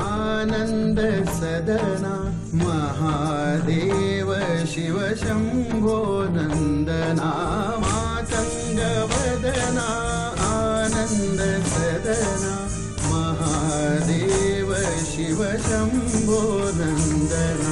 आनंद सदना महादेव शिव शंभो नंदना मातंग वदना आनंद सदना महादेव शिव शंभो नंदना।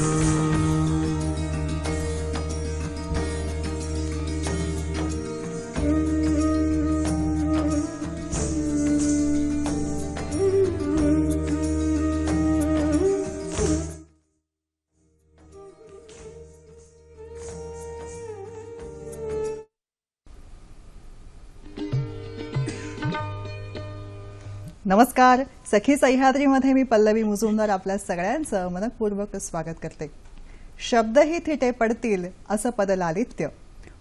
नमस्कार, सखी सह्याद्रीमध्ये मी पल्लवी मुजुमदार आपल्या सगळ्यांचं मनपूर्वक स्वागत करते। शब्दही थिटे पडतील असं पदलालित्य,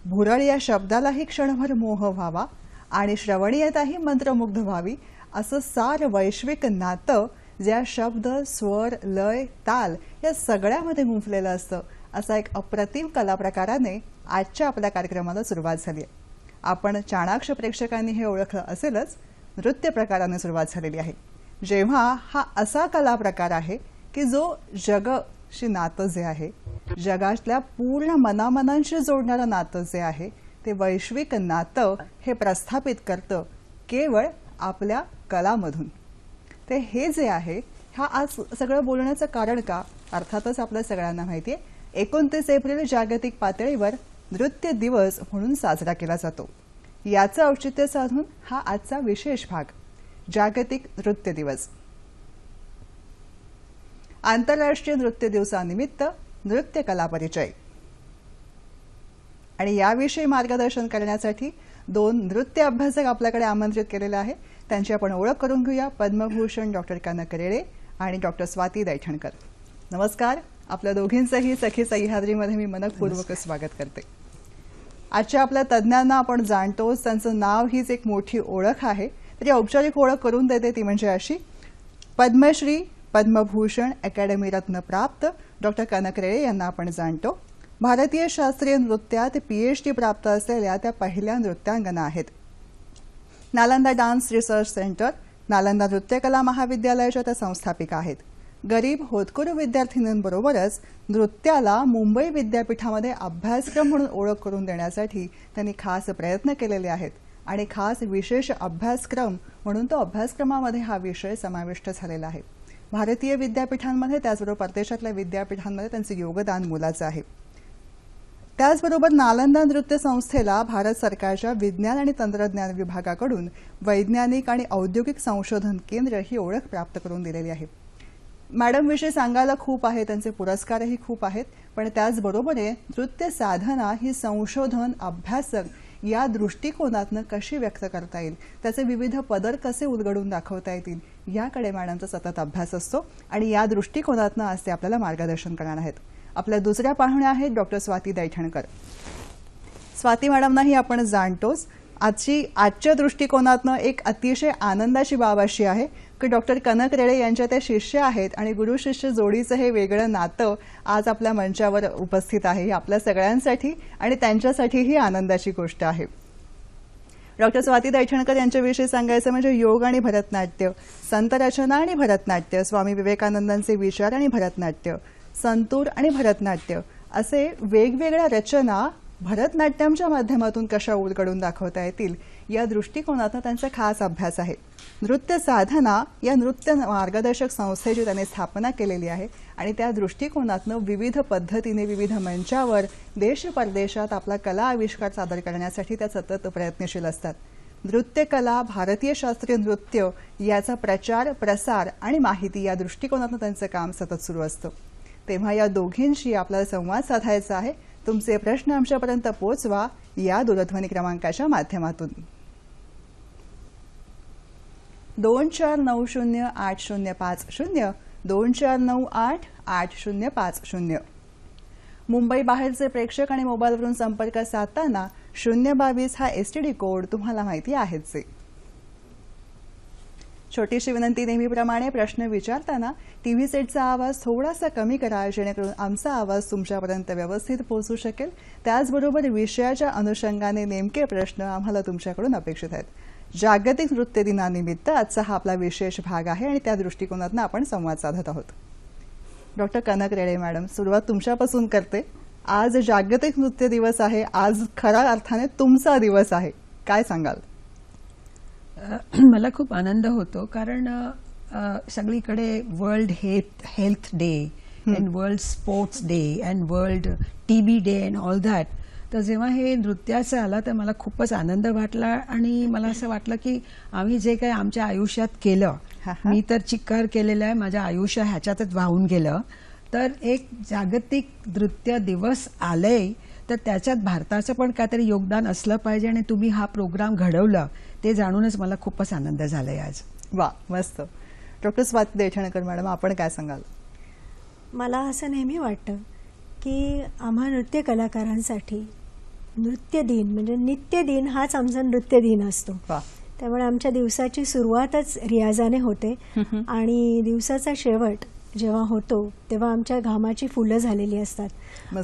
भुरळ या शब्दालाही क्षणभर मोह व्हावा आणि श्रवणीयताही मंत्रमुग्ध व्हावी असं सार वैश्विक नातं ज्या शब्द, स्वर, लय, ताल या सगळ्यामध्ये गुंफलेलं असतं, असा एक अप्रतिम कलाप्रकाराने आजच्या आपल्या कार्यक्रमाला सुरुवात झाली आहे। आपण चाणाक्ष प्रेक्षकांनी हे ओळखलं असेलच, नृत्य प्रकाराने सुरुवात झालेली आहे। जेव्हा हा असा कला प्रकार आहे की जो जगाशी नातं जे आहे, जगातल्या पूर्ण मनामनांशी जोडणारं नातं जे आहे, ते वैश्विक नातं हे प्रस्थापित करतं केवळ आपल्या कलामधून। ते हे जे आहे, हा आज सगळं बोलण्याचं कारण का, अर्थातच आपल्या सगळ्यांना माहिती आहे 29 एप्रिल जागतिक पातळीवर नृत्य दिवस म्हणून साजरा केला जातो। याचं औचित्य साधून हा आजचा विशेष भाग, जागतिक नृत्य दिवस। आंतरराष्ट्रीय नृत्य दिवसानिमित्त नृत्य कला परिचय आणि याविषयी मार्गदर्शन करण्यासाठी 2 नृत्य अभ्यासक आपल्याकडे आमंत्रित केलेले आहे। त्यांची आपण ओळख करून घेऊया। पद्मभूषण डॉक्टर कनक रेळे आणि डॉक्टर स्वाती दैठणकर। नमस्कार, आपल्या दोघींचंही सखी सह्याद्रीमध्ये मी मनपूर्वक स्वागत करते। आजच्या आपल्या तज्ञांना आपण जाणतोच, त्यांचं नाव हीच एक मोठी ओळख आहे। तरी औपचारिक ओळख करून देते, ती म्हणजे अशी: पद्मश्री, पद्मभूषण, अकॅडमी रत्न प्राप्त डॉक्टर कनक रेळे यांना आपण जाणतो। भारतीय शास्त्रीय नृत्यात PhD प्राप्त असलेल्या त्या पहिल्या नृत्यांगना आहेत। Nalanda dance research centre, Nalanda नृत्यकला महाविद्यालयाच्या त्या संस्थापिका आहेत। गरीब होतकरू विद्यार्थिनींबरोबरच नृत्याला मुंबई विद्यापीठामध्ये अभ्यासक्रम म्हणून ओळख करून देण्यासाठी त्यांनी खास प्रयत्न केलेले आहेत आणि खास विशेष अभ्यासक्रम म्हणून तो अभ्यासक्रमामध्ये हा विषय समाविष्ट झालेला आहे। भारतीय विद्यापीठांमध्ये त्याचबरोबर परदेशातल्या विद्यापीठांमध्ये त्यांचे योगदान मोलाचं आहे। त्याचबरोबर नालंदा नृत्य संस्थेला भारत सरकारच्या विज्ञान आणि तंत्रज्ञान विभागाकडून वैज्ञानिक आणि औद्योगिक संशोधन केंद्र ही ओळख प्राप्त करून दिलेली आहे। मॅडम विषयी सांगायला खूप आहे, त्यांचे पुरस्कारही खूप आहेत, पण त्याचबरोबर नृत्य साधना ही संशोधन, अभ्यासक या दृष्टिकोनातून कशी व्यक्त करता येईल, त्याचे विविध पदर कसे उलगडून दाखवता येतील, याकडे मॅडमचा सतत अभ्यास असतो आणि या दृष्टिकोनातून आज ते आपल्याला मार्गदर्शन करणार आहेत। आपल्या दुसऱ्या पाहुण्या आहेत डॉक्टर स्वाती दैठणकर। स्वाती मॅडमनाही आपण जाणतोच। आजच्या दृष्टिकोनातून एक अतिशय आनंदाची बाब अशी आहे की डॉक्टर कनक रेळे यांच्या त्या शिष्य आहेत आणि गुरु शिष्य जोडीचं हे वेगळं नातं आज आपल्या मंचावर उपस्थित आहे। ही आपल्या सगळ्यांसाठी आणि त्यांच्यासाठीही आनंदाची गोष्ट आहे। डॉक्टर स्वाती दैठणकर यांच्याविषयी सांगायचं म्हणजे योग आणि भरतनाट्य, संतरचना आणि भरतनाट्य, स्वामी विवेकानंदांचे विचार आणि भरतनाट्य, संतूर आणि भरतनाट्य असे वेगवेगळ्या रचना भरतनाट्यमच्या माध्यमातून कशा उलगडून दाखवता येतील या दृष्टिकोनातून त्यांचा खास अभ्यास आहे. नृत्य साधना या नृत्य मार्गदर्शक संस्थेची त्याने स्थापना केलेली आहे आणि त्या दृष्टिकोनातून विविध पद्धतीने विविध मंचावर देश परदेशात आपला कला आविष्कार सादर करण्यासाठी त्या सतत प्रयत्नशील असतात. नृत्यकला, भारतीय शास्त्रीय नृत्य याचा प्रचार, प्रसार आणि माहिती या दृष्टिकोनातून त्यांचं काम सतत सुरू असतं. तेव्हा या दोघींशी आपल्याला संवाद साधायचा आहे. तुमचे प्रश्न आमच्यापर्यंत पोहोचवा या दूरध्वनी क्रमांकाच्या माध्यमातून. 24908050 24988050. मुंबई बाहेरचे प्रेक्षक आणि मोबाईलवरून संपर्क साधताना 022 हा STD कोड तुम्हाला माहिती आहेच. छोटीशी विनंती, नेहमीप्रमाणे प्रश्न विचारताना टीव्ही सेटचा आवाज थोडासा कमी करा जेणेकरून आमचा आवाज तुमच्यापर्यंत व्यवस्थित पोहोचू शकेल. त्याचबरोबर विषयाच्या अनुषंगाने नेमके प्रश्न आम्हाला तुमच्याकडून अपेक्षित आहेत. जागतिक नृत्य दिनानिमित्त आजचा हा आपला विशेष भाग आहे आणि त्या दृष्टिकोनातून आपण संवाद साधत आहोत. डॉक्टर कनक रेळे मॅडम, सुरुवात तुमच्यापासून करते. आज जागतिक नृत्य दिवस आहे. आज खऱ्या अर्थाने तुमचा दिवस आहे. काय सांगाल? मला खूप आनंद होतो कारण सगळीकडे world health day and world sports day and world TB day and all that. तर जेव्हा हे नृत्याचं आलं तर मला खूपच आनंद वाटला आणि मला असं वाटलं की आम्ही जे काही आमच्या आयुष्यात केलं, मी तर चिक्कार केलेलं आहे, माझं आयुष्य ह्याच्यातच वाहून गेलं. तर एक जागतिक नृत्य दिवस आलंय तर त्याच्यात भारताचं पण काहीतरी योगदान असलं पाहिजे आणि तुम्ही हा प्रोग्राम घडवला ते जाणूनच मला खूपच आनंद झालाय आज. वा, मस्त. डॉक्टर स्वाती दैठणकर मॅडम, आपण काय सांगाल? मला असं नेहमी वाटतं की आम्हा नृत्य कलाकारांसाठी नृत्य दिन म्हणजे नित्य दिन हाच आमचा नृत्य दिन असतो. त्यामुळे आमच्या दिवसाची सुरुवातच रियाजाने होते आणि दिवसाचा शेवट जेव्हा होतो तेव्हा आमच्या घामाची फुलं झालेली असतात.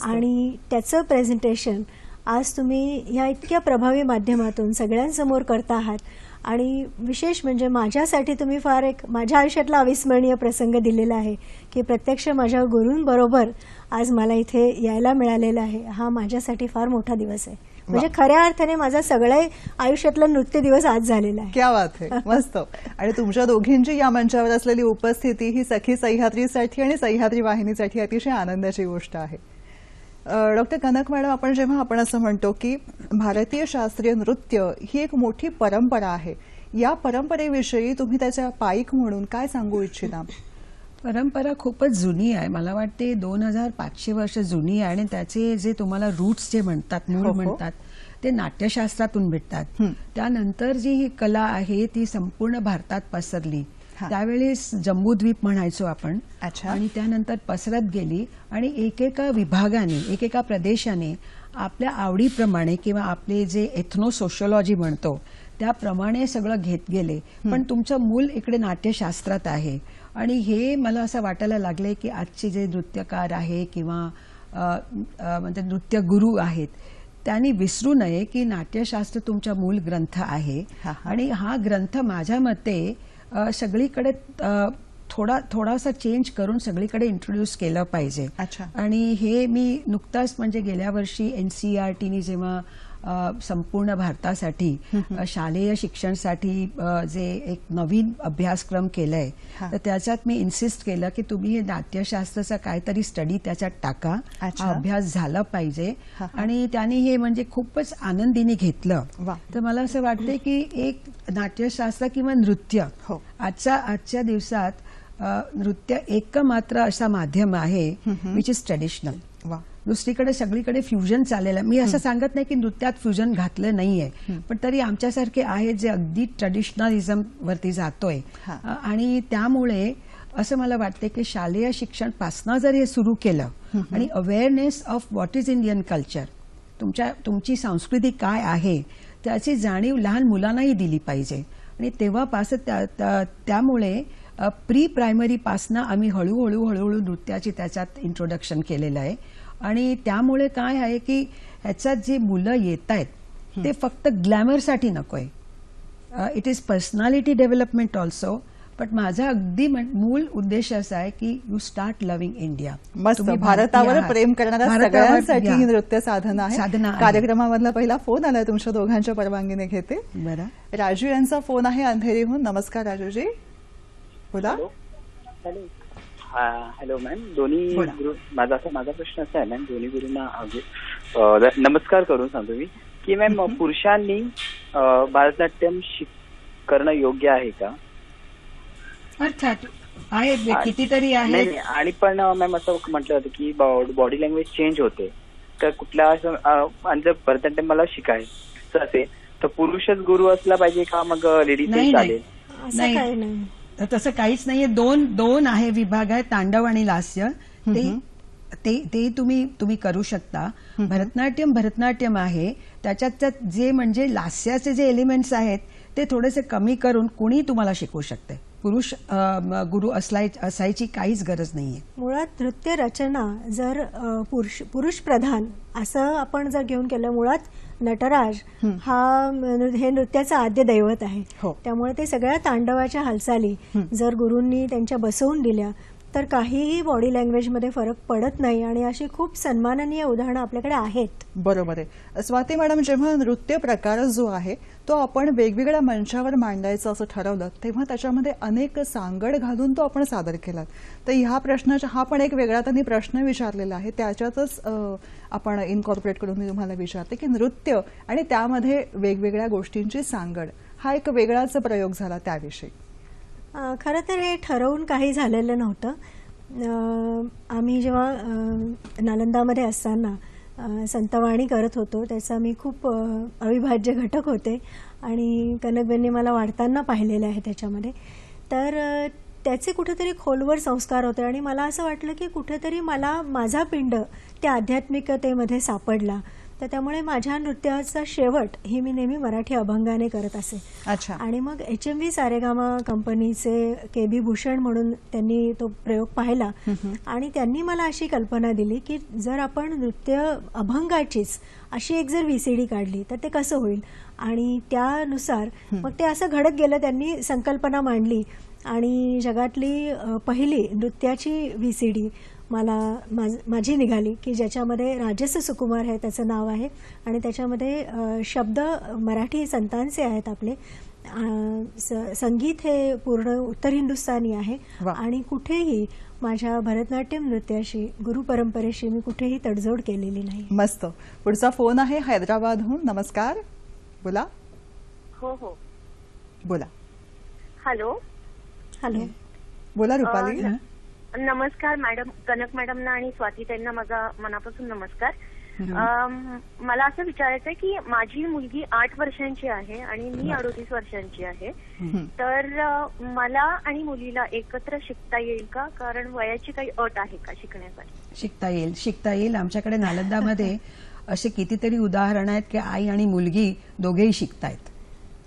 आणि त्याचं प्रेझेंटेशन आज तुम्ही ह्या इतक्या प्रभावी माध्यमातून सगळ्यांसमोर करता आहात. आणि विशेष म्हणजे माझ्यासाठी तुम्ही फार एक माझ्या आयुष्यातला अविस्मरणीय प्रसंग दिलेला आहे की प्रत्यक्ष माझ्या गुरूंबरोबर आज मला इथे यायला मिळालेलं आहे. हा माझ्यासाठी फार मोठा दिवस आहे. म्हणजे खऱ्या अर्थाने माझा सगळ्या आयुष्यातला नृत्य दिवस आज झालेला आहे. क्या बात आहे, मस्त. आणि तुमच्या दोघींची या मंचावर असलेली उपस्थिती ही सखी सह्याद्रीसाठी आणि सह्याद्री वाहिनीसाठी अतिशय आनंदाची गोष्ट आहे. डॉक्टर कनक मॅडम, आपण असं म्हणतो की भारतीय शास्त्रीय नृत्य ही एक मोठी परंपरा आहे. या परंपरेविषयी तुम्ही त्याच्या पाईक म्हणून काय सांगू इच्छिता? परंपरा खूपच जुनी आहे. मला वाटते 2500 वर्ष जुनी आहे आणि त्याचे जे तुम्हाला रूट्स जे म्हणतात, मूळ म्हणतात, ते नाट्यशास्त्रातून भेटतात. त्यानंतर जी ही कला आहे ती संपूर्ण भारतात पसरली. त्यावेळेस जम्बूद्वीप म्हणायचो आपण. आणि त्यानंतर पसरत गेली आणि एकेका विभागाने, एकेका प्रदेशाने आपल्या आवडीप्रमाणे किंवा आपले जे एथनोसोशियोलॉजी म्हणतो त्याप्रमाणे सगळं घेत गेले. पण तुमचं मूल इकडे नाट्यशास्त्रात आहे. आणि हे मला असं वाटायला लागले की आजचे जे नृत्यकार आहे किंवा म्हणजे नृत्य गुरु आहेत त्यांनी विसरू नये की नाट्यशास्त्र तुमचा मूल ग्रंथ आहे. आणि हा ग्रंथ माझ्या मते सगळीकडे थोडासा चेंज करून सगळीकडे इंट्रोड्यूस केलं पाहिजे. आणि हे मी नुकताच म्हणजे गेल्या वर्षी NCERTने जेव्हा संपूर्ण भारतासाठी शालेय शिक्षणासाठी जे एक नवीन अभ्यासक्रम केलाय तर त्याच्यात मी इन्सिस्ट केलं की तुम्ही हे नाट्यशास्त्राचा काहीतरी स्टडी त्याच्यात टाका. हा अभ्यास झाला पाहिजे. आणि त्यांनी हे म्हणजे खूपच आनंदीने घेतलं. तर मला असं वाटतं की एक नाट्यशास्त्र किंवा नृत्य आजच्या दिवसात नृत्य एकमात्र असा माध्यम आहे विच इज ट्रेडिशनल. दुसरीकडे सगळीकडे फ्युजन चाललेलं आहे. मी असं सांगत नाही की नृत्यात फ्युजन घातलं नाहीये, पण तरी आमच्यासारखे आहेत जे अगदी ट्रेडिशनलिझम वरती जातोय. आणि त्यामुळे असं मला वाटतं की शालेय शिक्षणापासून जर हे सुरू केलं आणि awareness of what is Indian culture, तुमची संस्कृती काय आहे त्याची जाणीव लहान मुलांनाही दिली पाहिजे. आणि तेव्हापासून त्यामुळे प्री प्रायमरी पासनं आम्ही हळूहळू नृत्याची त्याच्यात इंट्रोडक्शन केलेलं आहे. आणि त्यामुळे काय आहे की ह्याच्यात जी मुलं येत आहेत ते फक्त ग्लॅमरसाठी नकोय. It is personality development also. पण माझा अगदी मूळ उद्देश असा आहे की यू स्टार्ट लव्हिंग इंडिया. मस्त. भारतावर प्रेम करणाऱ्या सगळ्यांसाठी ही नृत्य साधना आहे. कार्यक्रमामधला पहिला फोन आलाय, तुमच्या दोघांच्या परवानगीने घेते. बरं. राजू यांचा फोन आहे अंधेरीहून. नमस्कार राजूजी, बोला. Hello ma'am. दोन्ही माझा प्रश्न असा आहे मॅम, दोन्ही गुरुंना नमस्कार करून सांगतो मी की मॅम पुरुषांनी भरतनाट्यम करणं योग्य आहे का? अर्थात आहे, कितीतरी आहे. आणि पण मॅम असं म्हटलं होतं की बॉडी लँग्वेज चेंज होते, तर कुठल्या जर भरतनाट्यम मला शिकायचं असेल तर पुरुषच गुरु असला पाहिजे का मग लेडीज चालेल? नाही, तसं काहीच नाहीये. दोन आहे विभाग आहे, तांडव आणि लास्य. ते तुम्ही करू शकता. भरतनाट्यम आहे, त्याच्यात जे म्हणजे लास्याचे जे एलिमेंट्स आहेत ते थोडेसे कमी करून कुणी तुम्हाला शिकवू शकते. पुरुष गुरु असायची काहीच गरज नाहीये. मुळात नृत्य रचना जर पुरुष प्रधान असं आपण जर घेऊन केलं, मुळात नटराज हे नृत्याचं आद्य दैवत आहे. त्यामुळे ते सगळ्या तांडवाच्या हालचाली जर गुरूंनी त्यांच्या बसवून दिल्या तर काहीही बॉडी लँग्वेजमध्ये फरक पडत नाही. आणि अशी खूप सन्माननीय उदाहरणं आपल्याकडे आहेत. बरोबर आहे. स्वाती मॅडम, जेव्हा नृत्य प्रकार जो आहे तो आपण वेगवेगळ्या मंचावर मांडायचं असं ठरवलं, तेव्हा त्याच्यामध्ये अनेक सांगड घालून तो आपण सादर केला. तर ह्या प्रश्नाचा हा पण एक वेगळा त्यांनी प्रश्न विचारलेला आहे, त्याच्यातच आपण इनकॉर्पोरेट करून मी तुम्हाला विचारते की नृत्य आणि त्यामध्ये वेगवेगळ्या गोष्टींची सांगड हा एक वेगळाच प्रयोग झाला त्याविषयी. खरं तर हे ठरवून काही झालेलं नव्हतं. आम्ही जेव्हा नालंदामध्ये असताना संतवाणी करत होतो, त्याचा मी खूप अविभाज्य घटक होते आणि कनकबेंनी मला वाढताना पाहिलेलं आहे त्याच्यामध्ये. तर त्याचे कुठेतरी खोलवर संस्कार होते आणि मला असं वाटलं की कुठेतरी मला माझा पिंड त्या आध्यात्मिकतेमध्ये सापडला. तर त्यामुळे माझ्या नृत्याचा शेवट ही मी नेहमी मराठी अभंगाने करत असे. अच्छा. आणि मग HMV सारेगामा कंपनीचे KB भूषण म्हणून त्यांनी तो प्रयोग पाहिला आणि त्यांनी मला अशी कल्पना दिली की जर आपण नृत्य अभंगाचीच अशी एक जर VCD काढली तर ते कसं होईल. आणि त्यानुसार मग ते असं घडत गेलं. त्यांनी संकल्पना मांडली आणि जगातली पहिली नृत्याची VCD माझी निघाली की ज्याच्यामध्ये राजस सुकुमार आहे त्याचं नाव आहे आणि त्याच्यामध्ये शब्द मराठी संतांचे आहेत आपले. संगीत हे पूर्ण उत्तर हिंदुस्थानी आहे आणि कुठेही माझ्या भरतनाट्यम नृत्याशी गुरु परंपरेशी मी कुठेही तडजोड केलेली नाही. मस्त. पुढचा फोन आहे हैदराबादहून. नमस्कार, बोला. हो, बोला. हॅलो. बोला रुपाली. नमस्कार मॅडम, कनक मॅडमना आणि स्वाती ताईंना माझा मनापासून नमस्कार. मला असं विचारायचं आहे की माझी मुलगी 8 वर्षांची आहे आणि मी 38 वर्षांची आहे. तर मला आणि मुलीला एकत्र शिकता येईल का? कारण वयाची काही अट आहे का शिकण्यासाठी? शिकता येईल. आमच्याकडे नालंदामध्ये असे कितीतरी उदाहरण आहेत की आई आणि मुलगी दोघेही शिकतायत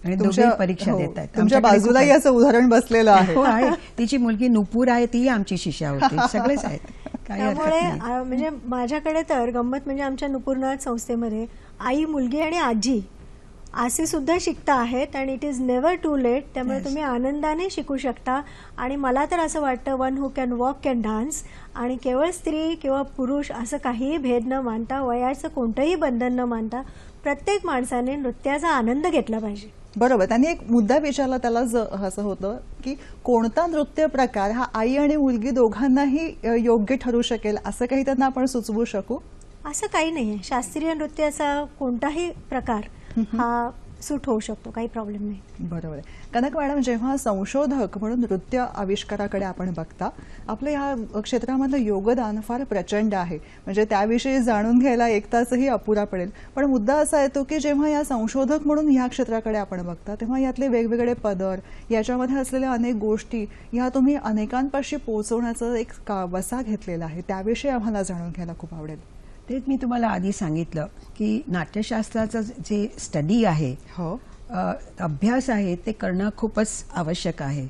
आणि दोघे परीक्षा देत आहेत. तुमच्या बाजूलाही असं उदाहरण बसलेलं आहे. हो आहे. तिची मुलगी नुपूर आहे, ती आमची शिष्या होती. सगळेच आहेत. त्यामुळे म्हणजे माझ्याकडे तर गंमत म्हणजे आमच्या नुपूरनाथ संस्थेमध्ये आई, मुलगी आणि आजी असे सुद्धा शिकता आहेत आणि it is never too late. त्यामुळे तुम्ही आनंदाने शिकू शकता. आणि मला तर असं वाटतं one who can walk can dance. आणि केवळ स्त्री किंवा पुरुष असं काहीही भेद न मानता, वयाचं कोणतंही बंधन न मानता प्रत्येक माणसाने नृत्याचा आनंद घेतला पाहिजे. बरोबर. त्यांनी एक मुद्दा विचारला, त्याला असं होतं की कोणता नृत्य प्रकार हा आई आणि मुलगी दोघांनाही योग्य ठरू शकेल, असं काही त्यांना आपण सुचवू शकू? असं काही नाहीये. शास्त्रीय नृत्याचा कोणताही प्रकार हा सूट होऊ शकतो, काही प्रॉब्लेम नाही. बरोबर आहे. कनक मॅडम, जेव्हा संशोधक म्हणून नृत्य आविष्काराकडे आपण बघता, आपलं या क्षेत्रामधलं योगदान फार प्रचंड आहे. म्हणजे त्याविषयी जाणून घ्यायला 1 तासही अपुरा पडेल. पण मुद्दा असा येतो की जेव्हा या संशोधक म्हणून ह्या क्षेत्राकडे आपण बघता, तेव्हा यातले वेगवेगळे पदर, याच्यामध्ये असलेल्या अनेक गोष्टी ह्या तुम्ही अनेकांपाशी पोहोचवण्याचा एक वसा घेतलेला आहे. त्याविषयी आम्हाला जाणून घ्यायला खूप आवडेल. तेच मी तुम्हाला आधी सांगितलं की नाट्यशास्त्राचं जे स्टडी आहे, अभ्यास आहे, ते करणं खूपच आवश्यक आहे.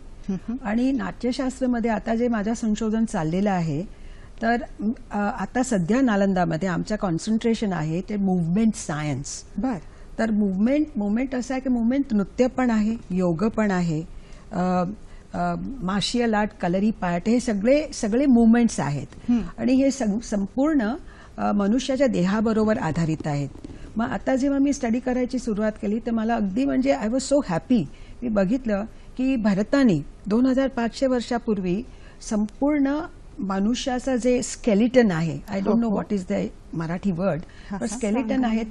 आणि नाट्यशास्त्रामध्ये आता जे माझं संशोधन चाललेलं आहे, तर आता सध्या नालंदामध्ये आमचं कॉन्सन्ट्रेशन आहे ते मूव्हमेंट सायन्स. तर मुवमेंट असं आहे की मुवमेंट नृत्य पण आहे, योग पण आहे, मार्शियल आर्ट, कलरी पार्ट, हे सगळे मुवमेंट्स आहेत आणि हे संपूर्ण मनुष्याच्या देहाबरोबर आधारित आहेत. मग आता जेव्हा मी स्टडी करायची सुरुवात केली तर मला अगदी म्हणजे आय वॉज सो हॅपी. मी बघितलं की भारताने 2500 वर्षापूर्वी संपूर्ण मनुष्याचं जे स्केलिटन आहे, I don't know what is the Marathi word, पण स्केलिटन आहे,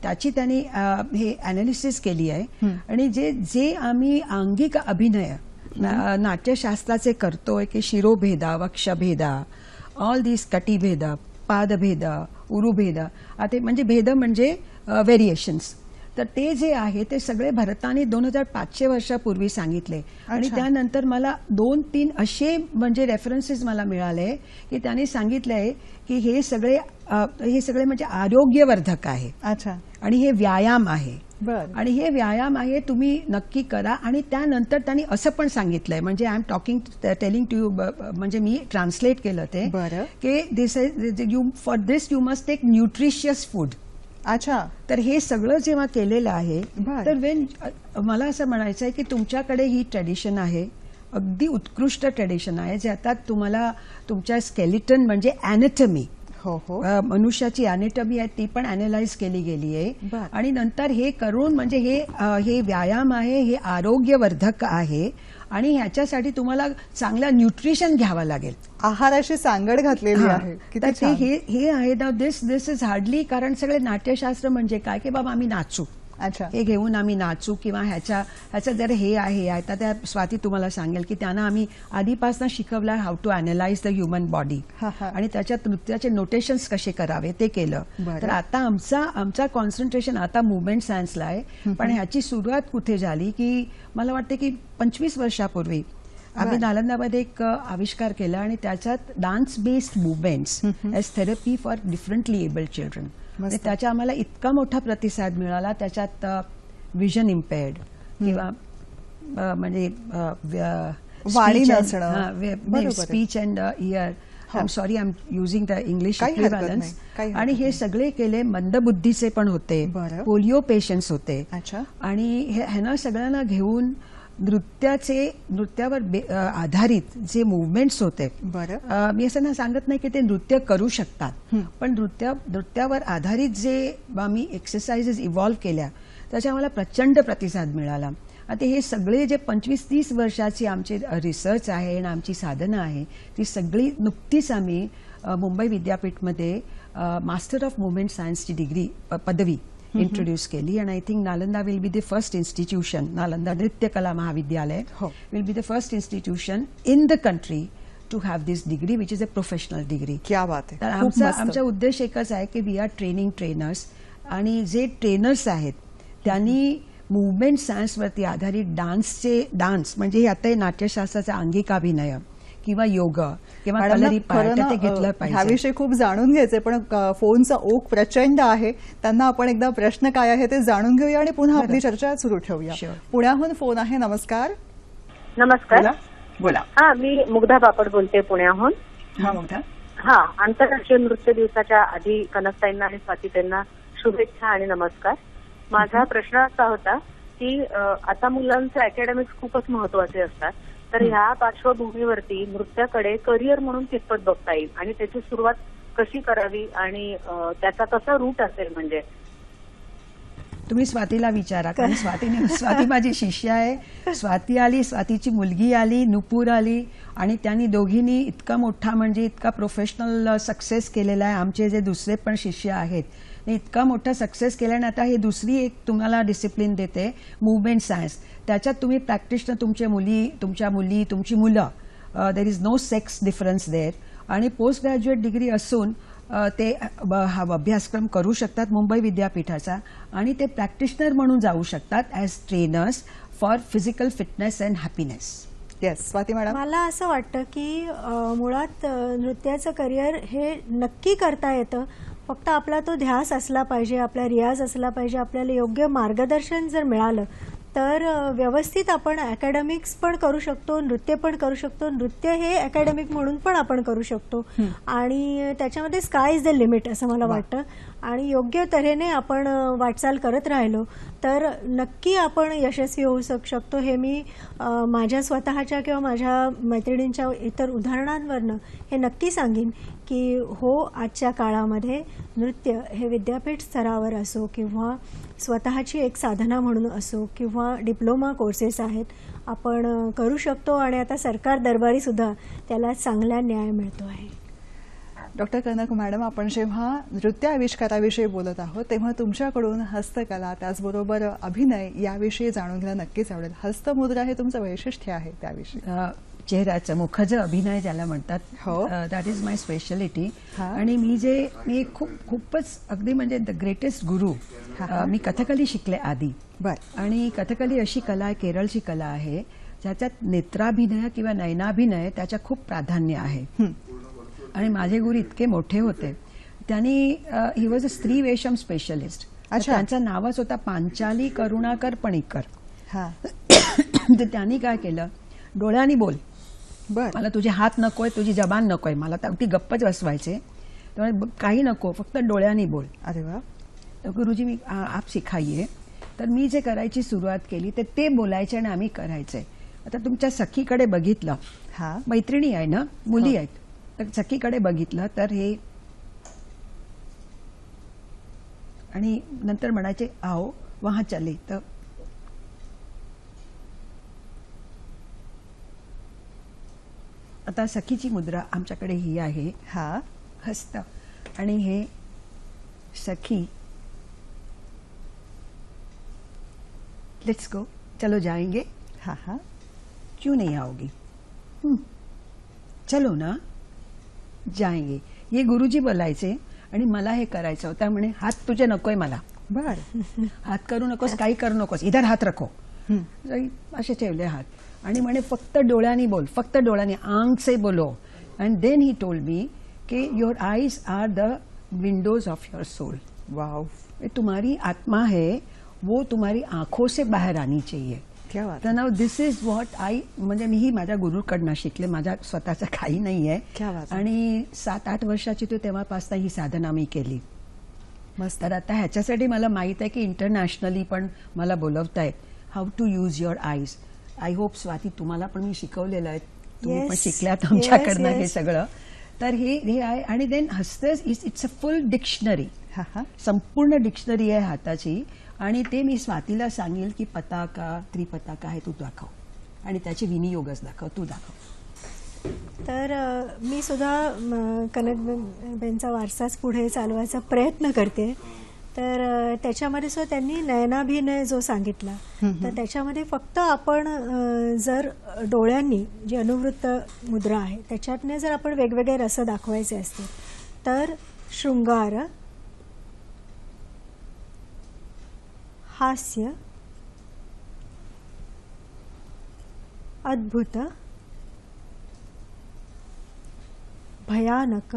त्याची त्यांनी हे अनालिसिस केली आहे. आणि जे आम्ही अंगिक अभिनय नाट्यशास्त्राचे करतोय की शिरोभेदा, वक्षभेदा, ऑल दिस कटिभेदा, पादभेदा, उरुभेदा, आता म्हणजे भेद म्हणजे व्हेरिएशन्स, तर ते जे आहे ते सगळे भरताने 2500 वर्षापूर्वी सांगितले. आणि त्यानंतर मला 2-3 असे म्हणजे रेफरन्सेस मला मिळाले की त्यांनी सांगितलंय की हे सगळे म्हणजे आरोग्यवर्धक आहे. अच्छा. आणि हे व्यायाम आहे. आणि हे व्यायाम आहे, तुम्ही नक्की करा. आणि त्यानंतर त्यांनी असं पण सांगितलंय, म्हणजे I am telling to you, म्हणजे मी ट्रान्सलेट केलं ते की this for this you must take nutritious food. अच्छा. तर हे सगळं जेव्हा केलेलं आहे तर मला असं म्हणायचं आहे की तुमच्याकडे ही ट्रेडिशन आहे, अगदी उत्कृष्ट ट्रेडिशन आहे, जे आता तुम्हाला तुमच्या स्केलिटन म्हणजे अॅनाटॉमी, मनुष्याची अॅनाटॉमी आहे ती पण अॅनालाइज केली गेली आहे. आणि नंतर हे करून म्हणजे हे व्यायाम आहे, हे आरोग्यवर्धक आहे आणि ह्याच्यासाठी तुम्हाला चांगलं न्यूट्रिशन घ्यावं लागेल, आहाराशी सांगड घातलेली आहे. तर हे आहे ना, दिस इज हार्डली, कारण सगळे नाट्यशास्त्र म्हणजे काय की बाबा आम्ही नाचू, अच्छा, हे घेऊन आम्ही नाचू किंवा ह्याचं जर हे आहे, आता त्या स्वाती तुम्हाला सांगेल की त्यांना आम्ही आधीपासून शिकवलं how to analyse the human body आणि त्याच्यात नृत्याचे नोटेशन्स कसे करावे ते केलं. तर आता आमचा कॉन्सन्ट्रेशन आता मुवमेंट सायन्सला आहे. पण ह्याची सुरुवात कुठे झाली की मला वाटते की 25 वर्षापूर्वी आम्ही नालंदामध्ये एक आविष्कार केला आणि त्याच्यात dance based movements as therapy for differently abled children. त्याचा आम्हाला इतका मोठा प्रतिसाद मिळाला. त्याच्यात विजन इम्पेअर्ड किंवा म्हणजे speech and year, I am sorry, I am using the English equivalence, आणि हे सगळे केले. मंदबुद्धीचे पण होते, पोलिओ पेशंट्स होते, आणि ह्यांना सगळ्यांना घेऊन नृत्यावर आधारित जे मुवमेंट्स होते. मी असं सांगत नाही की ते नृत्य करू शकतात, पण नृत्यावर आधारित जे आम्ही एक्सरसाइजेस इव्हॉल्व्ह केल्या त्याच्या आम्हाला प्रचंड प्रतिसाद मिळाला. आता हे सगळे जे 25-30 वर्षाची आमचे रिसर्च आहे आणि आमची साधनं आहे ती सगळी नुकतीच आम्ही मुंबई विद्यापीठमध्ये मास्टर ऑफ मुवमेंट सायन्सची डिग्री पदवी इंट्रोड्यूस केली. आणि I think Nalanda will be the first institution, Nalanda Nritya Kala Mahavidyalaya will be the first institution in the country to have this degree which is a professional degree. क्या बात आहे. तर आमचा उद्देश एकच आहे की वी आर ट्रेनिंग ट्रेनर्स, आणि जे ट्रेनर्स आहेत त्यांनी मुवमेंट सायन्सवरती आधारित डान्स म्हणजे हे आता नाट्यशास्त्राचा अंगिक अभिनय किंवा योग किंवा कलरी पार्ट ते घेतलं पाहिजे. ह्याविषयी खूप जाणून घ्यायचे, पण फोनचा ओघ प्रचंड आहे. त्यांना आपण एकदा प्रश्न काय आहे ते जाणून घेऊया आणि पुन्हा आपली चर्चा सुरू ठेवूया. पुण्याहून फोन आहे. नमस्कार. नमस्कार. बोला. हा, मी मुग्धा बापट बोलते पुण्याहून. हा मुग्धा. हा, आंतरराष्ट्रीय नृत्य दिवसाच्या आधी कनकताईंना आणि स्वातीताईंना शुभेच्छा आणि नमस्कार. माझा प्रश्न असा होता की आता मुलांचे अकॅडमिक्स खूपच महत्वाचे असतात, तर ह्या पार्श्वभूमीवरती नृत्याकडे करिअर म्हणून कितपत बघता येईल आणि त्याची सुरुवात कशी करावी आणि त्याचा कसा रूट असेल? म्हणजे तुम्ही स्वातीला विचारा, कारण स्वाती माझी शिष्य आहे. स्वाती आली, स्वातीची मुलगी आली, नुपूर आली, आणि त्यांनी दोघींनी इतका मोठा म्हणजे इतका प्रोफेशनल सक्सेस केलेला आहे. आमचे जे दुसरे पण शिष्य आहेत इतका मोठा सक्सेस केला. आणि आता हे दुसरी एक तुम्हाला डिसिप्लिन देते, मुवमेंट सायन्स. त्याच्यात तुम्ही प्रॅक्टिशनर तुमची मुलं, there is no sex difference there, आणि पोस्ट ग्रॅज्युएट डिग्री असून ते हा अभ्यासक्रम करू शकतात मुंबई विद्यापीठाचा, आणि ते प्रॅक्टिशनर म्हणून जाऊ शकतात as trainers for physical fitness and happiness. Yes, Swati madam. मला असं वाटतं की मुळात नृत्याचं करिअर हे नक्की करता येतं, फक्त आपला तो ध्यास असला पाहिजे, आपला रियाज असला पाहिजे, आपल्याला योग्य मार्गदर्शन जर मिळालं तर व्यवस्थित आपण अकॅडमिक्स पण करू शकतो, नृत्य पण करू शकतो. नृत्य हे अकॅडमिक म्हणून पण आपण करू शकतो आणि त्याच्यामध्ये स्काय इज द लिमिट असं मला वाटतं. आणि योग्य तऱ्हेने आपण वाटचाल करत राहिलो तर नक्की आपण यशस्वी होऊ शकतो. हे मी माझ्या स्वतःच्या किंवा माझ्या मैत्रिणींच्या इतर उदाहरणांवरनं हे नक्की सांगेन की हो, आजच्या काळामध्ये नृत्य हे विद्यापीठ स्तरावर असो किंवा स्वतःची एक साधना म्हणून असो किंवा डिप्लोमा कोर्सेस आहेत, आपण करू शकतो आणि आता सरकार दरबारी सुद्धा त्याला चांगला न्याय मिळतो आहे. डॉक्टर कनक मॅडम, आपण जेव्हा नृत्य आविष्काराविषयी बोलत आहोत तेव्हा तुमच्याकडून हस्तकला त्याचबरोबर अभिनय याविषयी जाणून घ्यायला नक्कीच आवडेल. हस्तमुद्रा हे तुमचं वैशिष्ट्य आहे, त्याविषयी चेहऱ्याचं मुखज अभिनय ज्याला म्हणतात, दॅट इज माय स्पेशालिटी. आणि मी खूपच अगदी म्हणजे द ग्रेटेस्ट गुरु. मी कथकली शिकले आधी. आणि कथकली अशी कला आहे, केरळची कला आहे, ज्याच्यात नेत्राभिनय किंवा नयनाभिनय त्याच्या खूप प्राधान्य आहे. आणि माझे गुरु इतके मोठे होते, त्यांनी ही वॉज अ स्त्री वेशम स्पेशलिस्ट. त्यांचं नावच होता पांचाली करुणाकर पणीकर. तर त्यांनी काय केलं, डोळ्यांनी बोल, मला तुझे हात नकोय, तुझी जबान नकोय, मला तर अगदी गप्पच बसवायचे, त्यामुळे काही नको, फक्त डोळ्यांनी बोल. अरे वा. गुरुजी मी आप सिखाइए. तर मी जे करायची सुरुवात केली ते बोलायचे आणि आम्ही करायचे. आता तुमच्या सखीकडे बघितलं, मैत्रिणी आहे ना, मुली आहेत, तर सखीकडे बघितलं तर हे, आणि नंतर म्हणायचे आओ वहां चले. तर आता सखीची मुद्रा आमच्याकडे ही आहे, हस्त, आणि हे सखी, लेट्स गो, चलो जाएंगे, क्यों नहीं आओगी, चलो ना जाएंगे. हे गुरुजी बोलायचे आणि मला हे करायचं होतं. म्हणे हात तुझे नकोय मला, हात करू नकोस, काही करू नकोस, इधर हात रखो, असे ठेवले हात. आणि म्हणे फक्त डोळ्यांनी बोल, फक्त डोळ्यांनी, आंख से बोलो. And then he told me कि your eyes are the windows of your soul. Wow. तुम्हारी आत्मा है वो तुम्हारी आंखों से बाहर आनी चाहिए. तर नाव दिस इज व्हॉट आई, म्हणजे मीही माझ्या गुरुकडनं शिकले, माझ्या स्वतःचं काही नाही आहे. आणि 7-8 वर्षाची तो तेव्हापासून ही साधना मी केली. मस्त. तर आता ह्याच्यासाठी मला माहित आहे की इंटरनॅशनली पण मला बोलवतायत, how to use your eyes. I hope Swati तुम्हाला पण मी शिकवलेलं आहे, तुम्ही पण शिकल्यात आमच्याकडनं हे सगळं. तर हे आहे. आणि देन हस्त इट्स अ फुल डिक्शनरी, संपूर्ण डिक्शनरी आहे हाताची. आणि ते मी स्वातीला सांगेल की पताका, त्रिपताका आहे, तू दाखव, आणि त्याचे विनियोगच दाखव, तू दाखव. तर मी सुद्धा कनकबेनचा वारसाच पुढे चालवायचा प्रयत्न करते. तर त्याच्यामध्ये सुद्धा त्यांनी नयनाभिनय जो सांगितला, तर त्याच्यामध्ये फक्त आपण जर डोळ्यांनी जी अनुवृत्त मुद्रा आहे त्याच्यातने जर आपण वेगवेगळे रस दाखवायचे असतील तर शृंगार, हास्य, अद्भुत, भयानक,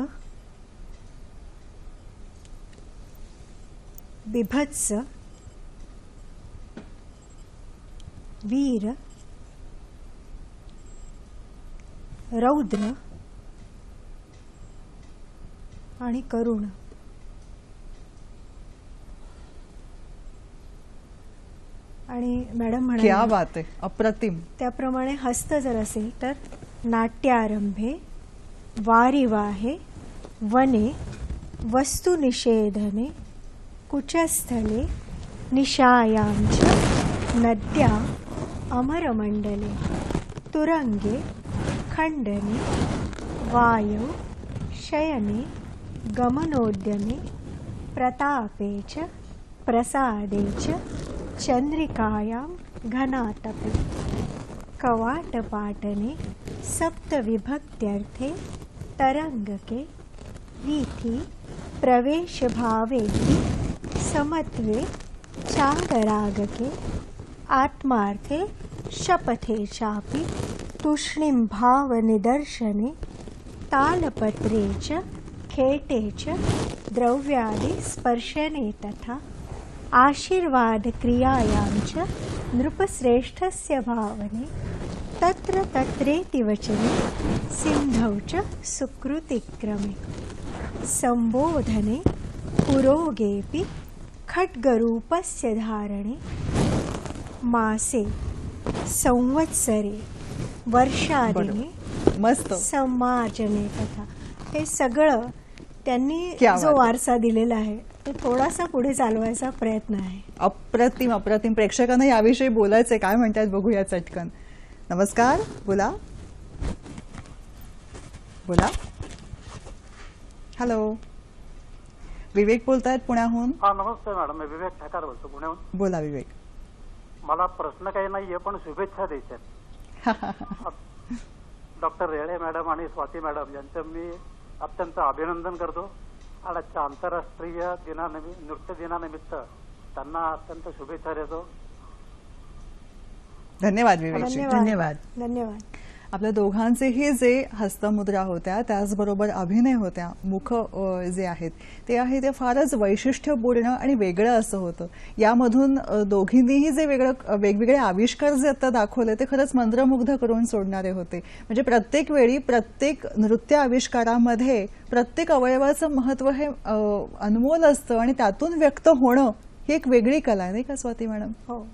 बिभत्स, वीर, रौद्र आणि करुण. आणि मॅडम म्हणाले, क्या बात आहे, अप्रतिम. त्याप्रमाणे हस्त जर असेल तर नाट्यारंभे, वारिवाहे, वने, वस्तुनिषेधने, कुचस्थले, निशायांच, नद्या, अमरमंडले, तुरंगे, खंडने, वायौ, शयने, गमनोद्यमे, प्रतापे च, प्रसादे च, चंद्रिकायां घनातपे, कवाटपाटने, सप्तविभक्त्यर्थे, तरंगके, वीथि, प्रवेशभावे, समत्वे, चागरागके, आत्मार्थे, शपथे चापि, तूष्णीं भावनिदर्शने, तालपत्रे च, खेटे च, द्रव्यादि स्पर्शने तथा, आशीर्वाद क्रियायां च, नृपश्रेष्ठस्य भावने तत्र तत्रेति वचने सिंधौ च सुकृतिक्रमे संबोधने पुरोगेऽपि खड्गरूपस्य धारणे मासे संवत्सरे वर्षादिने मस्त समाजने कथा. हे सगळं त्यांनी क्या जो बात. वारसा दिलेला आहे तो थोडासा पुढे चालवायचा प्रयत्न आहे. अप्रतिम अप्रतिम. प्रेक्षकांना याविषयी बोलायचंय, काय म्हणतात बघूया चटकन. नमस्कार, बोला बोला. हॅलो, विवेक बोलतायत पुण्याहून. हा, नमस्ते मॅडम, मी विवेक ठाकर बोलतो पुण्याहून. बोला विवेक. मला प्रश्न काही नाहीये, पण शुभेच्छा द्यायच्या. डॉक्टर रेळे मॅडम आणि स्वाती मॅडम यांचं मी अत्यंत अभिनंदन करतो आणि आजच्या आंतरराष्ट्रीय नृत्य दिनानिमित्त त्यांना अत्यंत शुभेच्छा देतो. धन्यवाद विवेक. धन्यवाद. धन्यवाद. आपल्या दोघांचेही जे हस्तमुद्रा होत्या त्याचबरोबर अभिनय होत्या, मुख जे आहेत ते फारच वैशिष्ट्यपूर्ण आणि वेगळं असं होतं. यामधून दोघींनीही जे वेगवेगळे आविष्कार जे आता दाखवले ते खरंच मंत्रमुग्ध करून सोडणारे होते. म्हणजे प्रत्येक वेळी प्रत्येक नृत्य आविष्कारामध्ये प्रत्येक अवयवाचं महत्व हे अनमोल असतं आणि त्यातून व्यक्त होणं ही एक वेगळी कला आहे, नाही का स्वाती मॅडम? हो,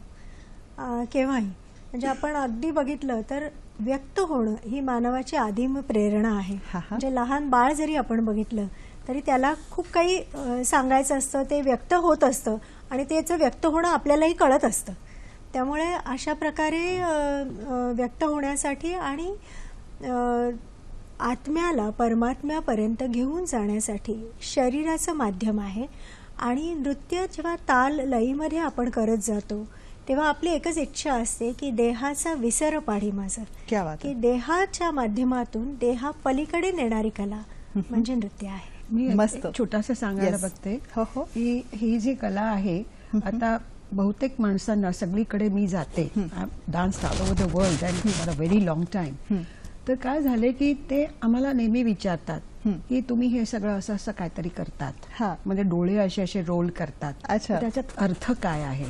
केव्हाही म्हणजे आपण अगदी बघितलं तर व्यक्त होणं ही मानवाची आदिम प्रेरणा आहे. म्हणजे लहान बाळ जरी आपण बघितलं तरी त्याला खूप काही सांगायचं असतं, ते व्यक्त होत असतं आणि त्याचं व्यक्त होणं आपल्यालाही कळत असतं. त्यामुळे अशा प्रकारे व्यक्त होण्यासाठी आणि आत्म्याला परमात्म्यापर्यंत घेऊन जाण्यासाठी शरीराचं माध्यम आहे. आणि नृत्य जेव्हा ताल लयीमध्ये आपण करत जातो तेव्हा आपली एकच इच्छा असते की देहाचा विसर पाडी माझं, की देहाच्या माध्यमातून देहा पलीकडे नेणारी कला म्हणजे नृत्य आहे. मी मस्त छोटासा सांगायला बघते की ही जी कला आहे, आता बहुतेक माणसांना सगळीकडे मी जाते, dance all over the world and for a very long time. तर काय झाले की ते आम्हाला नेहमी विचारतात की तुम्ही हे सगळं असं असं काहीतरी करतात, म्हणजे डोळे असे असे रोल करतात, त्याच्यात अर्थ काय आहे?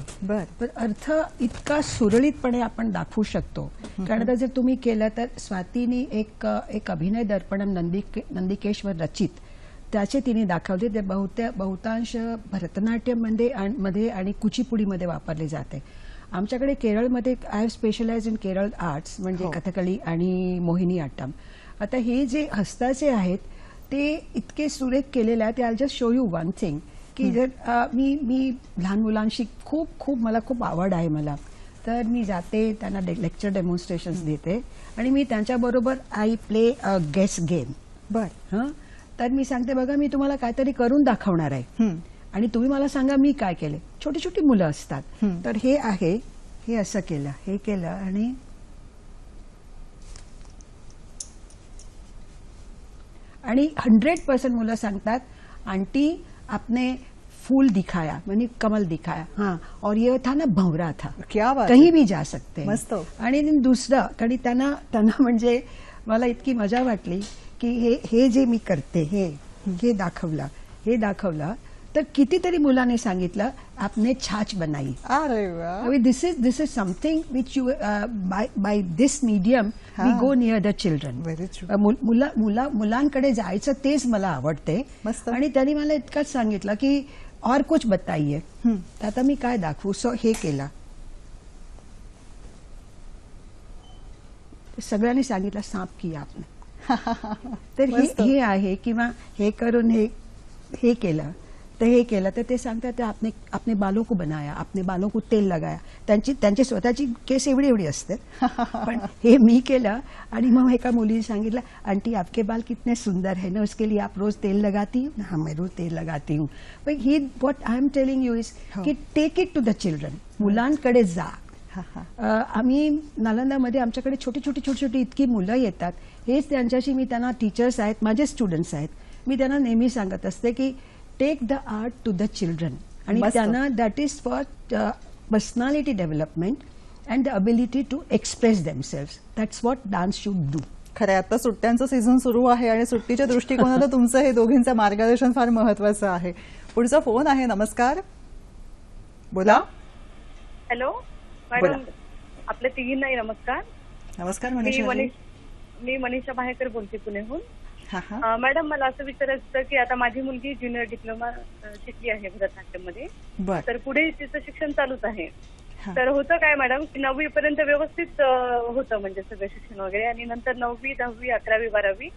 तर अर्थ इतका सुरळीतपणे आपण दाखवू शकतो. कारण आता जर तुम्ही केलं तर स्वातीनी एक अभिनय दर्पणम नंदिकेश्वर रचित त्याचे तिने दाखवले. ते बहुतांश भरतनाट्यममध्ये आणि कुचिपुडीमध्ये वापरले जाते. आमच्याकडे केरळमध्ये I have specialise in Kerala arts, म्हणजे कथकली आणि मोहिनी अट्टम. आता हे जे हस्ताचे आहेत ते इतके सुरेख केलेले आहे. I just show you one thing की जर मी लहान मुलांशी मला खूप आवड आहे मला, तर मी जाते त्यांना लेक्चर डेमॉन्स्ट्रेशन्स देते आणि मी त्यांच्याबरोबर I play a guess game. तर मी सांगते बघा मी तुम्हाला काहीतरी करून दाखवणार आहे आणि तुम्ही मला सांगा मी काय केले. छोटी छोटी मुलं असतात, तर हे आहे, हे असं केलं, हे केलं आणि 100% मुलं सांगतात आंटी आपने फूल दिखाया, मैंने कमल दिखाया, हाँ, और ये था ना भंवरा था, क्या बात, कहीं भी जा सकते हैं. मस्त. आणि दुसरं कारण त्यांना म्हणजे मला इतकी मजा वाटली की हे जे मी करते हे दाखवलं तर कितीतरी मुलांनी सांगितलं आपने छाछ बनाई. अरे वाह. This is something which you by this medium we go near the children. मुलांकडे जायचं तेच मला आवडते. आणि त्यांनी मला इतकंच सांगितलं की और कुछ बताइए. तर आता मी काय दाखवू. सो हे केलं, सगळ्यांनी सांगितलं सांप किया आपने. तर हे आहे किंवा हे करून हे केलं तर ते सांगतात आपने बालों को बनाया, आपने बालों को तेल लगाया. त्यांची स्वतःची केस एवढी असते, पण हे मी केलं. आणि मग एका मुलीने सांगितलं आंटी आपके बाल कितने सुंदर है ना, उसके लिए आप रोज तेल लगाती हूँ. हाँ, मैं रोज तेल लगाती हूँ. पण ही what I am telling you is की take it to the children. मुलांकडे जा. आम्ही नालंदामध्ये आमच्याकडे छोटी इतकी मुलं येतात. हेच त्यांच्याशी मी त्यांना टीचर्स आहेत, माझे स्टुडंट्स आहेत, मी त्यांना नेहमी सांगत असते की take the art to the children. आणि त्यांना that is for personality development and the ability to express themselves. That's what dance should do. खरं आता सुट्ट्यांचं सीझन सुरू आहे आणि सुट्टीच्या दृष्टिकोनातून तुमचं हे दोघींचं मार्गदर्शन फार महत्वाचं आहे. पुढचा फोन आहे. नमस्कार, बोला. हॅलो, मॅडम आपल्या तिघींनाही नमस्कार. नमस्कार मनीषा. मी मनीषा बाहेकर बोलते पुण्याहून. मॅडम मला असं विचारायचं होतं की आता माझी मुलगी ज्युनियर डिप्लोमा शिकली आहे भरतनाट्यममध्ये, तर पुढे तिचं शिक्षण चालूच आहे. तर होतं काय मॅडम की 9वी पर्यंत व्यवस्थित होतं म्हणजे सगळं शिक्षण वगैरे, आणि नंतर 9वी 10वी 11वी 12वी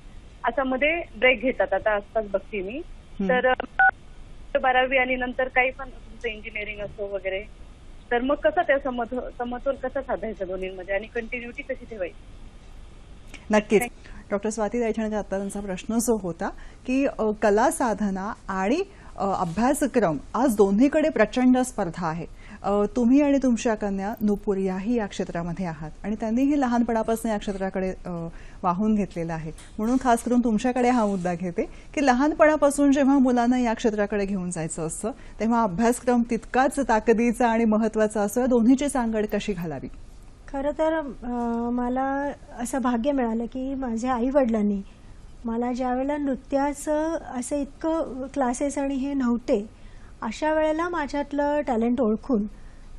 असं मध्ये ब्रेक घेतात. आता आसपास बघते मी, तर 12वी आणि नंतर काही पण तुमचं इंजिनिअरिंग असो वगैरे, तर मग कसं त्या समतोल कसा साधायचा दोन्हीमध्ये आणि कंटिन्युटी कशी ठेवायची? नक्कीच. डॉक्टर स्वाती दैठणकर, आता त्यांचा प्रश्न जो होता की कला साधना आणि अभ्यासक्रम आज दोन्हीकडे प्रचंड स्पर्धा आहे. तुम्ही आणि तुमच्या कन्या नुपूर याही या क्षेत्रामध्ये आहात आणि त्यांनीही लहानपणापासून या क्षेत्राकडे वाहून घेतलेलं आहे. म्हणून खास करून तुमच्याकडे हा मुद्दा घेते की लहानपणापासून जेव्हा मुलांना या क्षेत्राकडे घेऊन जायचं असतं तेव्हा अभ्यासक्रम तितकाच ताकदीचा आणि महत्वाचा असतो. दोन्हीची सांगड कशी घालावी? खरं तर मला असं भाग्य मिळालं की माझ्या आईवडिलांनी मला ज्या वेळेला नृत्याचं असं इतकं क्लासेस आणि हे नव्हते, अशा वेळेला माझ्यातलं टॅलेंट ओळखून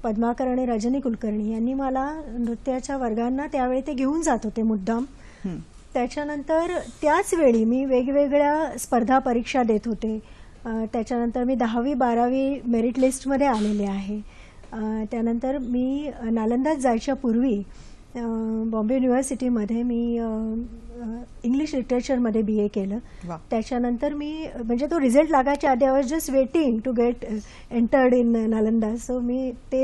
पद्माकर आणि रजनी कुलकर्णी यांनी मला नृत्याच्या वर्गांना त्यावेळी ते घेऊन जात होते मुद्दाम. त्याच्यानंतर त्याच वेळी मी वेगवेगळ्या स्पर्धा परीक्षा देत होते. त्याच्यानंतर मी 10वी 12वी मेरिट लिस्टमध्ये आलेले आहे. त्यानंतर मी नालंदात जायच्या पूर्वी बॉम्बे युनिव्हर्सिटीमध्ये मी इंग्लिश लिटरेचरमध्ये BA केलं. त्याच्यानंतर मी म्हणजे तो रिझल्ट लागायच्या आधी I was just waiting to get entered in Nalanda. So मी ते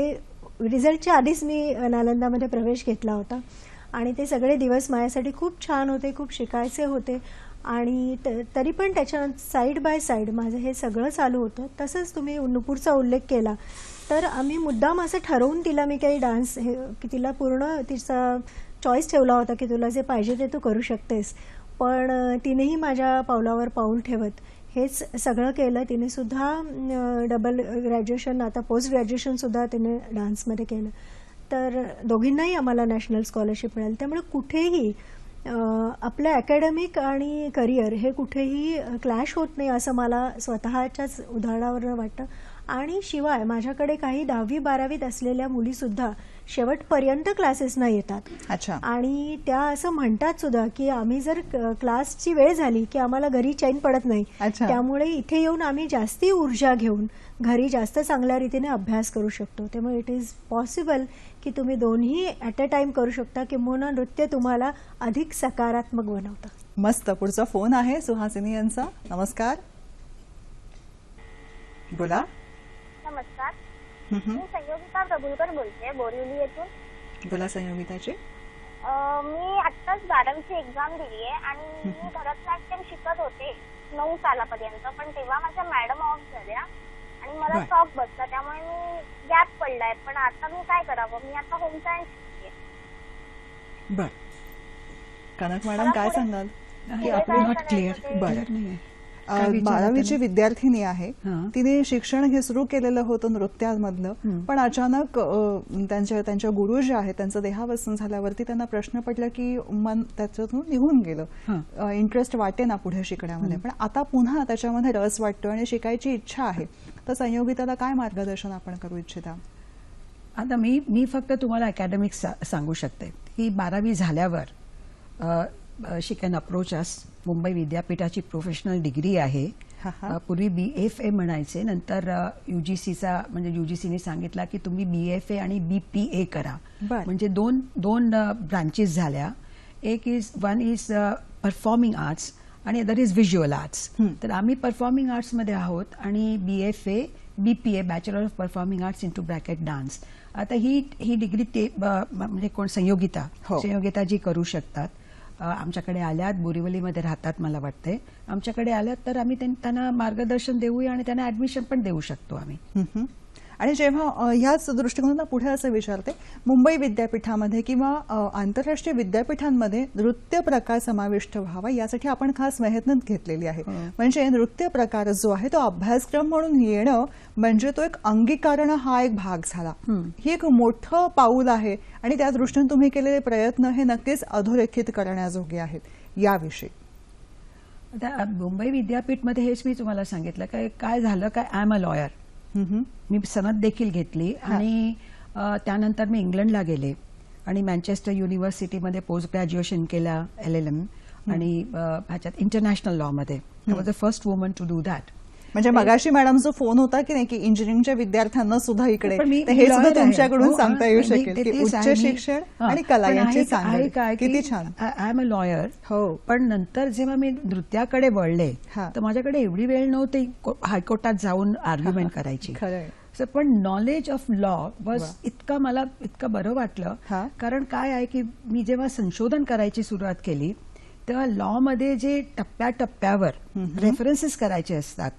रिझल्टच्या आधीच मी नालंदामध्ये प्रवेश घेतला होता आणि ते सगळे दिवस माझ्यासाठी खूप छान होते, खूप शिकायचे होते. आणि तरी पण त्याच्यानंतर साईड बाय साईड माझं हे सगळं चालू होतं. तसंच तुम्ही नुपूरचा उल्लेख केला तर आम्ही मुद्दाम असं ठरवून तिला मी काही डान्स की तिला पूर्ण तिचा चॉईस ठेवला होता की तुला जे पाहिजे ते तू करू शकतेस, पण तिनेही माझ्या पावलावर पाऊल ठेवत हेच सगळं केलं. तिने सुद्धा डबल ग्रॅज्युएशन, आता पोस्ट ग्रॅज्युएशनसुद्धा तिने डान्समध्ये केलं. तर दोघींनाही आम्हाला नॅशनल स्कॉलरशिप मिळाली. त्यामुळे कुठेही आपलं अकॅडमिक आणि करिअर हे कुठेही क्लॅश होत नाही असं मला स्वतःच्याच उदाहरणावरून वाटतं. आणि शिवाय माझ्याकडे काही 10वी 12वीत असलेल्या मुलीसुद्धा शेवटपर्यंत क्लासेसना येतात आणि त्या असं म्हणतात सुद्धा की आम्ही जर क्लासची वेळ झाली की आम्हाला घरी चैन पडत नाही, त्यामुळे इथे येऊन आम्ही जास्ती ऊर्जा घेऊन घरी जास्त चांगल्या रीतीने अभ्यास करू शकतो. त्यामुळे इट इज पॉसिबल की तुम्ही दोन्ही ॲट अ टाइम करू शकता, किंवा नृत्य तुम्हाला अधिक सकारात्मक बनवतं. मस्त. पुढचा फोन आहे सुहासिनी यांचा. नमस्कार, बोला. नमस्कार, मी संयोगिता प्रभुलकर बोलते बोरिवली येथून. बोला संयोगिताची. मी आत्ताच 12वीची एक्झाम दिली आहे आणि मी भरतनाट्यम शिकत होते 9 सालापर्यंत, पण तेव्हा माझ्या मॅडम ऑफ झाल्या आणि मला शॉक बसला, त्यामुळे मी गॅप पडलाय. पण आता मी काय करावं? मी आता होम सायन्स शिकते. बर, कनक मॅडम काय सांगाल? की आपलं नॉट क्लिअर. बरं, 12वीची विद्यार्थिनी आहे. तिने शिक्षण हे सुरू केलेलं होतं नृत्यामधलं, पण अचानक त्यांच्या गुरु जे आहेत त्यांचं देहावसन झाल्यावरती त्यांना प्रश्न पडला की मन त्याच्यातून निघून गेलं, इंटरेस्ट वाटे ना पुढे शिकण्यामध्ये. पण आता पुन्हा त्याच्यामध्ये रस वाटतो आणि शिकायची इच्छा आहे. तर संयोगिताला काय मार्गदर्शन आपण करू इच्छिता? आता मी फक्त तुम्हाला अकॅडमिक्स सांगू शकते की 12वी झाल्यावर शी कॅन अप्रोच अस. मुंबई विद्यापीठाची प्रोफेशनल डिग्री आहे. पूर्वी BFA म्हणायचे, नंतर UGCचा म्हणजे UGCने सांगितला की तुम्ही BFA आणि BPA करा. म्हणजे दोन ब्रांचेस झाल्या. वन इज परफॉर्मिंग आर्ट्स आणि अदर इज व्हिज्युअल आर्ट्स. तर आम्ही परफॉर्मिंग आर्ट्समध्ये आहोत आणि BFA BPA bachelor of performing arts into bracket dance. आता ही डिग्री ते म्हणजे कोण संयोगिताजी करू शकतात. आमच्याकडे आल्यात, बोरिवलीमध्ये राहतात मला वाटते. आमच्याकडे आल्यात तर आम्ही त्यांना मार्गदर्शन देऊया आणि त्यांना ऍडमिशन पण देऊ शकतो आम्ही. आणि जेव्हा ह्याच दृष्टिकोनातून पुढे असं विचारते, मुंबई विद्यापीठामध्ये किंवा आंतरराष्ट्रीय विद्यापीठांमध्ये नृत्य प्रकार समाविष्ट व्हावा यासाठी आपण खास मेहनत घेतलेली आहे. म्हणजे नृत्य प्रकार जो आहे तो अभ्यासक्रम म्हणून येणं म्हणजे तो एक अंगीकारण हा एक भाग झाला. ही एक मोठं पाऊल आहे आणि त्या दृष्टीने तुम्ही केलेले प्रयत्न हे नक्कीच अधोरेखित करण्याजोगे आहेत. याविषयी आता मुंबई विद्यापीठमध्ये हेच मी तुम्हाला सांगितलं काय झालं, काय आय एम अ लॉयर. मी सनद देखील घेतली आणि त्यानंतर मी इंग्लंडला गेले आणि मँचेस्टर युनिव्हर्सिटीमध्ये पोस्ट ग्रॅज्युएशन केला LLM आणि ह्याच्यात इंटरनॅशनल लॉमध्ये. I was the first woman to do that. म्हणजे मगाशी मॅडमचा फोन होता की नाही की इंजिनिअरिंगच्या विद्यार्थ्यांना सुद्धा इकडे हे सुद्धा तुमच्याकडून सांगता येऊ शकेल की उच्च शिक्षण आणि कला यांची सांगड किती छान. I am a lawyer. हो, पण नंतर जेव्हा मी नृत्याकडे वळले तर माझ्याकडे एवढी वेळ नव्हती हायकोर्टात जाऊन आर्ग्युमेंट करायची. पण नॉलेज ऑफ लॉ वॉज मला इतकं बरं वाटलं. कारण काय आहे की मी जेव्हा संशोधन करायची सुरुवात केली तेव्हा लॉ मध्ये जे टप्प्याटप्प्यावर रेफरन्सेस करायचे असतात,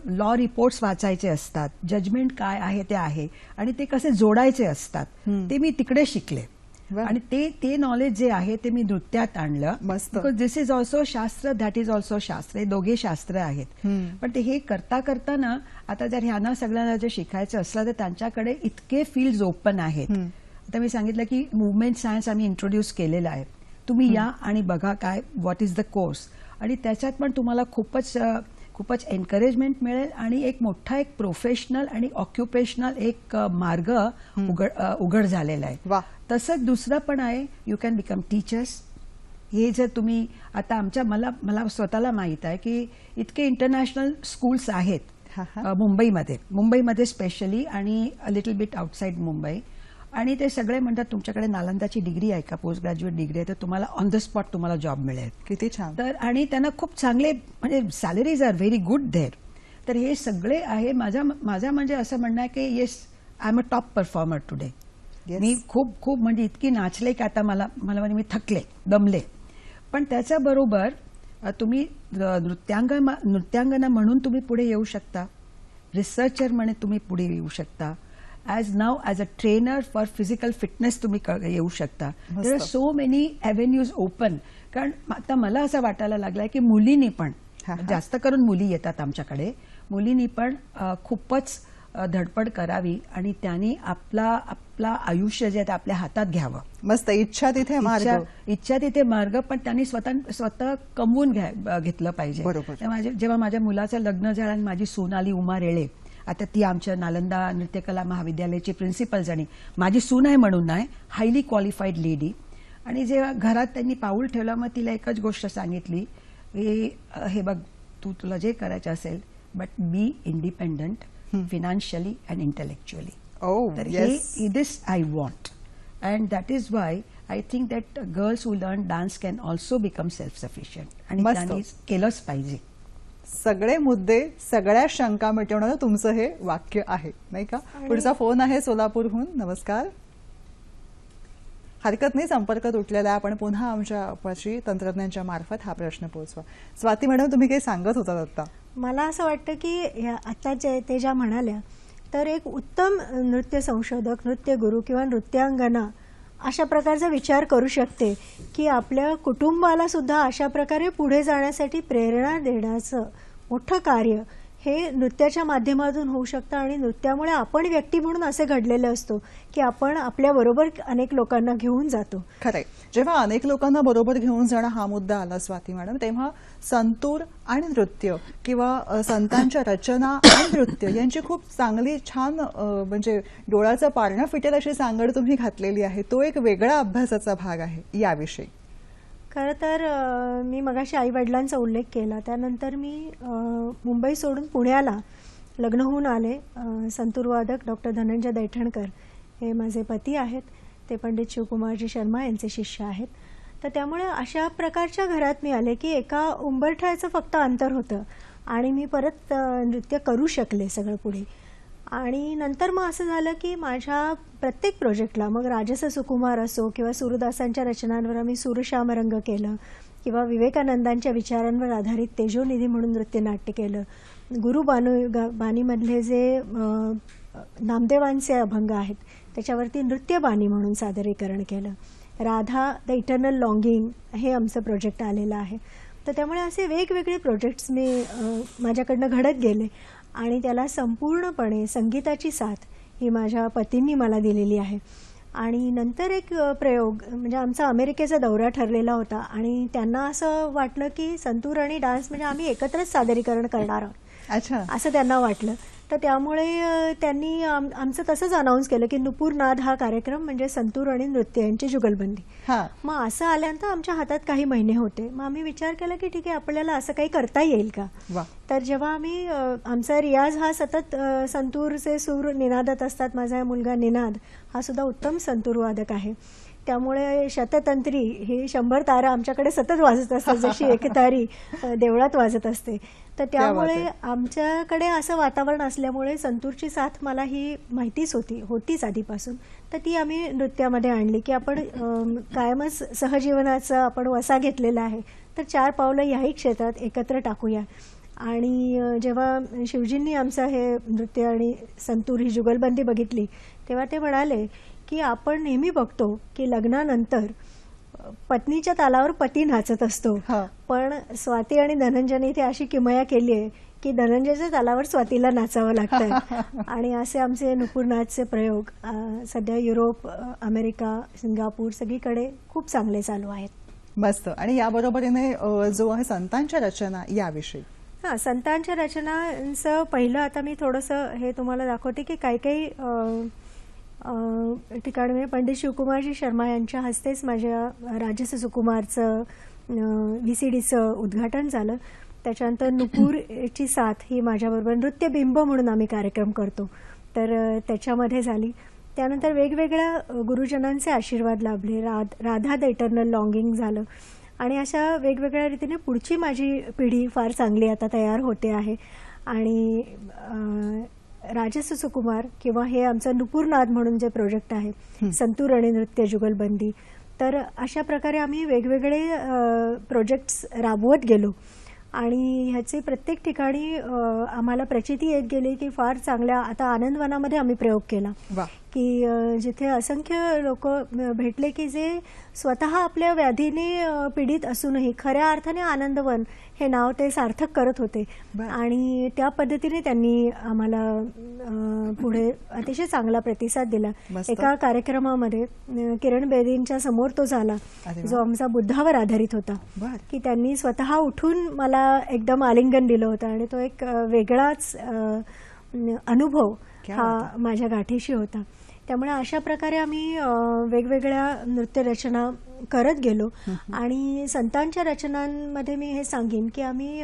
लॉ रिपोर्ट्स वाचायचे असतात, जजमेंट काय आहे ते आहे आणि ते कसे जोडायचे असतात ते मी तिकडे शिकले. आणि ते नॉलेज जे आहे ते मी नृत्यात आणलं. बिकॉज दिस इज ऑल्सो शास्त्र, दॅट इज ऑल्सो शास्त्र. हे दोघे शास्त्र आहेत. पण ते हे करता करताना आता जर ह्यांना सगळ्यांना जे शिकायचं असलं तर त्यांच्याकडे इतके फील्ड्स ओपन आहेत. आता मी सांगितलं की मुव्हमेंट सायन्स आम्ही इंट्रोड्यूस केलेला आहे. तुम्ही या आणि बघा काय व्हॉट इज द कोर्स, आणि त्याच्यात पण तुम्हाला खूपच एनकरेजमेंट मिळेल आणि एक मोठा एक प्रोफेशनल आणि ऑक्युपेशनल एक मार्ग उघड झालेला आहे. तसंच दुसरं पण आहे, यू कॅन बिकम टीचर्स. हे जर तुम्ही आता मला स्वतःला माहित आहे की इतके इंटरनॅशनल स्कूल्स आहेत मुंबईमध्ये स्पेशली आणि a little bit outside Mumbai. आणि ते सगळे म्हणतात तुमच्याकडे नालंदाची डिग्री आहे का, पोस्ट ग्रॅज्युएट डिग्री आहे, तर तुम्हाला ऑन द स्पॉट तुम्हाला जॉब मिळेल. किती छान. तर आणि त्यांना खूप चांगले म्हणजे salaries are very good there. तर हे सगळे आहे. माझा म्हणजे असं म्हणणं आहे की yes, I am a top performer today. मी खूप म्हणजे इतकी नाचले की आता मला म्हणजे मी थकले, दमले. पण त्याच्याबरोबर तुम्ही नृत्यांगना म्हणून तुम्ही पुढे येऊ शकता, रिसर्चर म्हणून तुम्ही पुढे येऊ शकता, as a trainer for physical fitness तुम्ही येऊ शकता. There are so many avenues open. कारण आता मला असं वाटायला लागलंय की मुलींनी पण, जास्त करून मुली येतात आमच्याकडे, मुलींनी पण खूपच धडपड करावी आणि त्यांनी आपला आयुष्य जे आहे ते आपल्या हातात घ्यावं. मस्त. इच्छा तिथे मार्ग, पण त्यांनी स्वतः कमवून घेतलं पाहिजे. जेव्हा माझ्या मुलाचं लग्न झालं आणि माझी सून आली उमा रेळे, आता ती आमच्या नालंदा नृत्यकला महाविद्यालयाची प्रिन्सिपल आणि माझी सून आहे म्हणून नाही, हायली क्वालिफाईड लेडी. आणि जेव्हा घरात त्यांनी पाऊल ठेवलं मग तिला एकच गोष्ट सांगितली, हे बघ तुला जे करायचं असेल but be independent financially and intellectually. Oh, yes. This I want. And that is why I think that girls who learn dance can also become self-sufficient. आणि त्यांनी केलंच पाहिजे. सगळे मुद्दे, सगळ्या शंका मिटवणारं तुमचं हे वाक्य आहे, नाही का? पुढचा फोन आहे सोलापूरहून. नमस्कार. हरकत नाही, संपर्क तुटलेला आहे. आपण पुन्हा आमच्यापाशी तंत्रज्ञांच्या मार्फत हा प्रश्न पोहोचवा. स्वाती मॅडम, तुम्ही काही सांगत होता आता? मला असं वाटतं की आता ते ज्या म्हणाल्या तर एक उत्तम नृत्य संशोधक, नृत्यगुरू किंवा नृत्यांगना अशा प्रकारचा विचार करू शकते की आपल्या कुटुंबाला सुद्धा अशा प्रकारे पुढे जाण्यासाठी प्रेरणा देण्याचं मोठं कार्य हे नृत्याच्या माध्यमातून होऊ शकतं. आणि नृत्यामुळे आपण व्यक्ती म्हणून असे घडलेले असतो की आपण आपल्याबरोबर अनेक लोकांना घेऊन जातो. खरंय. जेव्हा अनेक लोकांना बरोबर घेऊन जाणं हा मुद्दा आला स्वाती मॅडम, तेव्हा संतूर आणि नृत्य किंवा संतांच्या रचना आणि नृत्य यांची खूप चांगली छान म्हणजे डोळ्याचं पारणं फिटेल अशी सांगड तुम्ही घातलेली आहे. तो एक वेगळा अभ्यासाचा भाग आहे. याविषयी खरं तर मी मगाशी आई वडिलांचा उल्लेख केला, त्यानंतर मी मुंबई सोडून पुण्याला लग्न होऊन आले. संतूरवादक डॉक्टर धनंजय दैठणकर हे माझे पती आहेत. ते पंडित शिवकुमारजी शर्मा यांचे शिष्य आहेत. तर त्यामुळे अशा प्रकारच्या घरात मी आले की एका उंबरठ्याचं फक्त अंतर होतं आणि मी परत नृत्य करू शकले सगळं पुढे. आणि नंतर मग असं झालं की माझ्या प्रत्येक प्रोजेक्टला, मग राजस सुकुमार असो किंवा सूरदासांच्या रचनांवर आम्ही सूरश्यामरंग केलं किंवा विवेकानंदांच्या विचारांवर आधारित तेजोनिधी म्हणून नृत्यनाट्य केलं, गुरु बानीमधले जे नामदेवांचे अभंग आहेत त्याच्यावरती नृत्यबानी म्हणून सादरीकरण केलं, राधा द इटर्नल लॉंगिंग हे आमचं प्रोजेक्ट आलेलं आहे. तर त्यामुळे असे वेगवेगळे प्रोजेक्ट्स मी माझ्याकडनं घडत गेले आणि त्याला संपूर्णपणे संगीताची साथ ही माझ्या पतींनी मला दिलेली आहे. आणि नंतर एक प्रयोग म्हणजे आमचा अमेरिकेचा दौरा ठरलेला होता आणि त्यांना असं वाटलं की संतूर आणि डान्स म्हणजे आम्ही एकत्रच सादरीकरण करणार आहोत. अच्छा, असं त्यांना वाटलं. तर त्यामुळे त्यांनी आमचं तसंच अनाऊन्स केलं की नुपूर नाद हा कार्यक्रम म्हणजे संतूर आणि नृत्य यांची जुगलबंदी. मग असं आल्यानंतर आमच्या हातात काही महिने होते. मग आम्ही विचार केला की ठीक आहे, आपल्याला असं काही करता येईल का. तर जेव्हा आम्ही आमचा रियाज हा सतत संतूरचे सूर निनादत असतात. माझा मुलगा निनाद हा सुद्धा उत्तम संतूर वादक आहे. त्यामुळे शततंत्री ही 100 तारा आमच्याकडे सतत वाजत असतात, जशी एक तारी देवळात वाजत असते. तर त्यामुळे आमच्याकडे असं वातावरण असल्यामुळे संतूरची साथ मला ही माहितीच होतीच आधीपासून. तर ती आम्ही नृत्यामध्ये आणली की आपण कायमच सहजीवनाचा आपण वसा घेतलेला आहे, तर 4 पावलं याही क्षेत्रात एकत्र टाकूया. आणि जेव्हा शिवजींनी आमचं हे नृत्य आणि संतूर ही जुगलबंदी बघितली तेव्हा ते म्हणाले की आपण नेहमी बघतो की लग्नानंतर पत्नीच्या तालावर पती नाचत असतो, पण स्वाती आणि धनंजयने इथे अशी किमया केली आहे की धनंजयच्या तालावर स्वातीला नाचावं लागतं. आणि असे आमचे नुपूर नाचचे प्रयोग सध्या युरोप, अमेरिका, सिंगापूर सगळीकडे खूप चांगले चालू आहेत. मस्त. आणि याबरोबरीने जो आहे संतांच्या रचना याविषयी. संतांच्या रचनांचं पहिलं आता मी थोडंसं हे तुम्हाला दाखवते की काही ठिकाणी पंडित शिवकुमारजी शर्मा यांच्या हस्तेच माझ्या राजस सुकुमारचं VCDचं उद्घाटन झालं. त्याच्यानंतर नुपूरची साथ ही माझ्याबरोबर नृत्यबिंब म्हणून आम्ही कार्यक्रम करतो, तर त्याच्यामध्ये झाली. त्यानंतर वेगवेगळ्या गुरुजनांचे आशीर्वाद लाभले. राधा द इटर्नल लॉंगिंग झालं. आणि अशा वेगवेगळ्या रीतीने पुढची माझी पिढी फार चांगली आता तयार होते आहे. आणि राजस सुकुमार किंवा हे आमचं नुपूरनाद म्हणून जे प्रोजेक्ट आहे संतूर आणि नृत्य जुगलबंदी, तर अशा प्रकारे आम्ही वेगवेगळे प्रोजेक्ट्स राबवत गेलो. आणि ह्याचे प्रत्येक ठिकाणी आम्हाला प्रचिती येत गेली की फार चांगल्या. आता आनंदवनामध्ये आम्ही प्रयोग केला की जिथे असंख्य लोक भेटले की जे स्वतः आपल्या व्याधीने पीडित असूनही खऱ्या अर्थाने आनंदवन हे नाव ते सार्थक करत होते. आणि त्या पद्धतीने त्यांनी आम्हाला पुढे अतिशय चांगला प्रतिसाद दिला. एका कार्यक्रमामध्ये किरण बेदींच्या समोर तो झाला जो आमचा बुद्धावर आधारित होता की त्यांनी स्वतः उठून मला एकदम आलिंगन दिलं होतं. आणि तो एक वेगळाच अनुभव हा माझ्या गाठीशी होता. त्यामुळे अशा प्रकारे आम्ही वेगवेगळ्या नृत्यरचना करत गेलो. आणि संतांच्या रचनांमध्ये मी हे सांगेन की आम्ही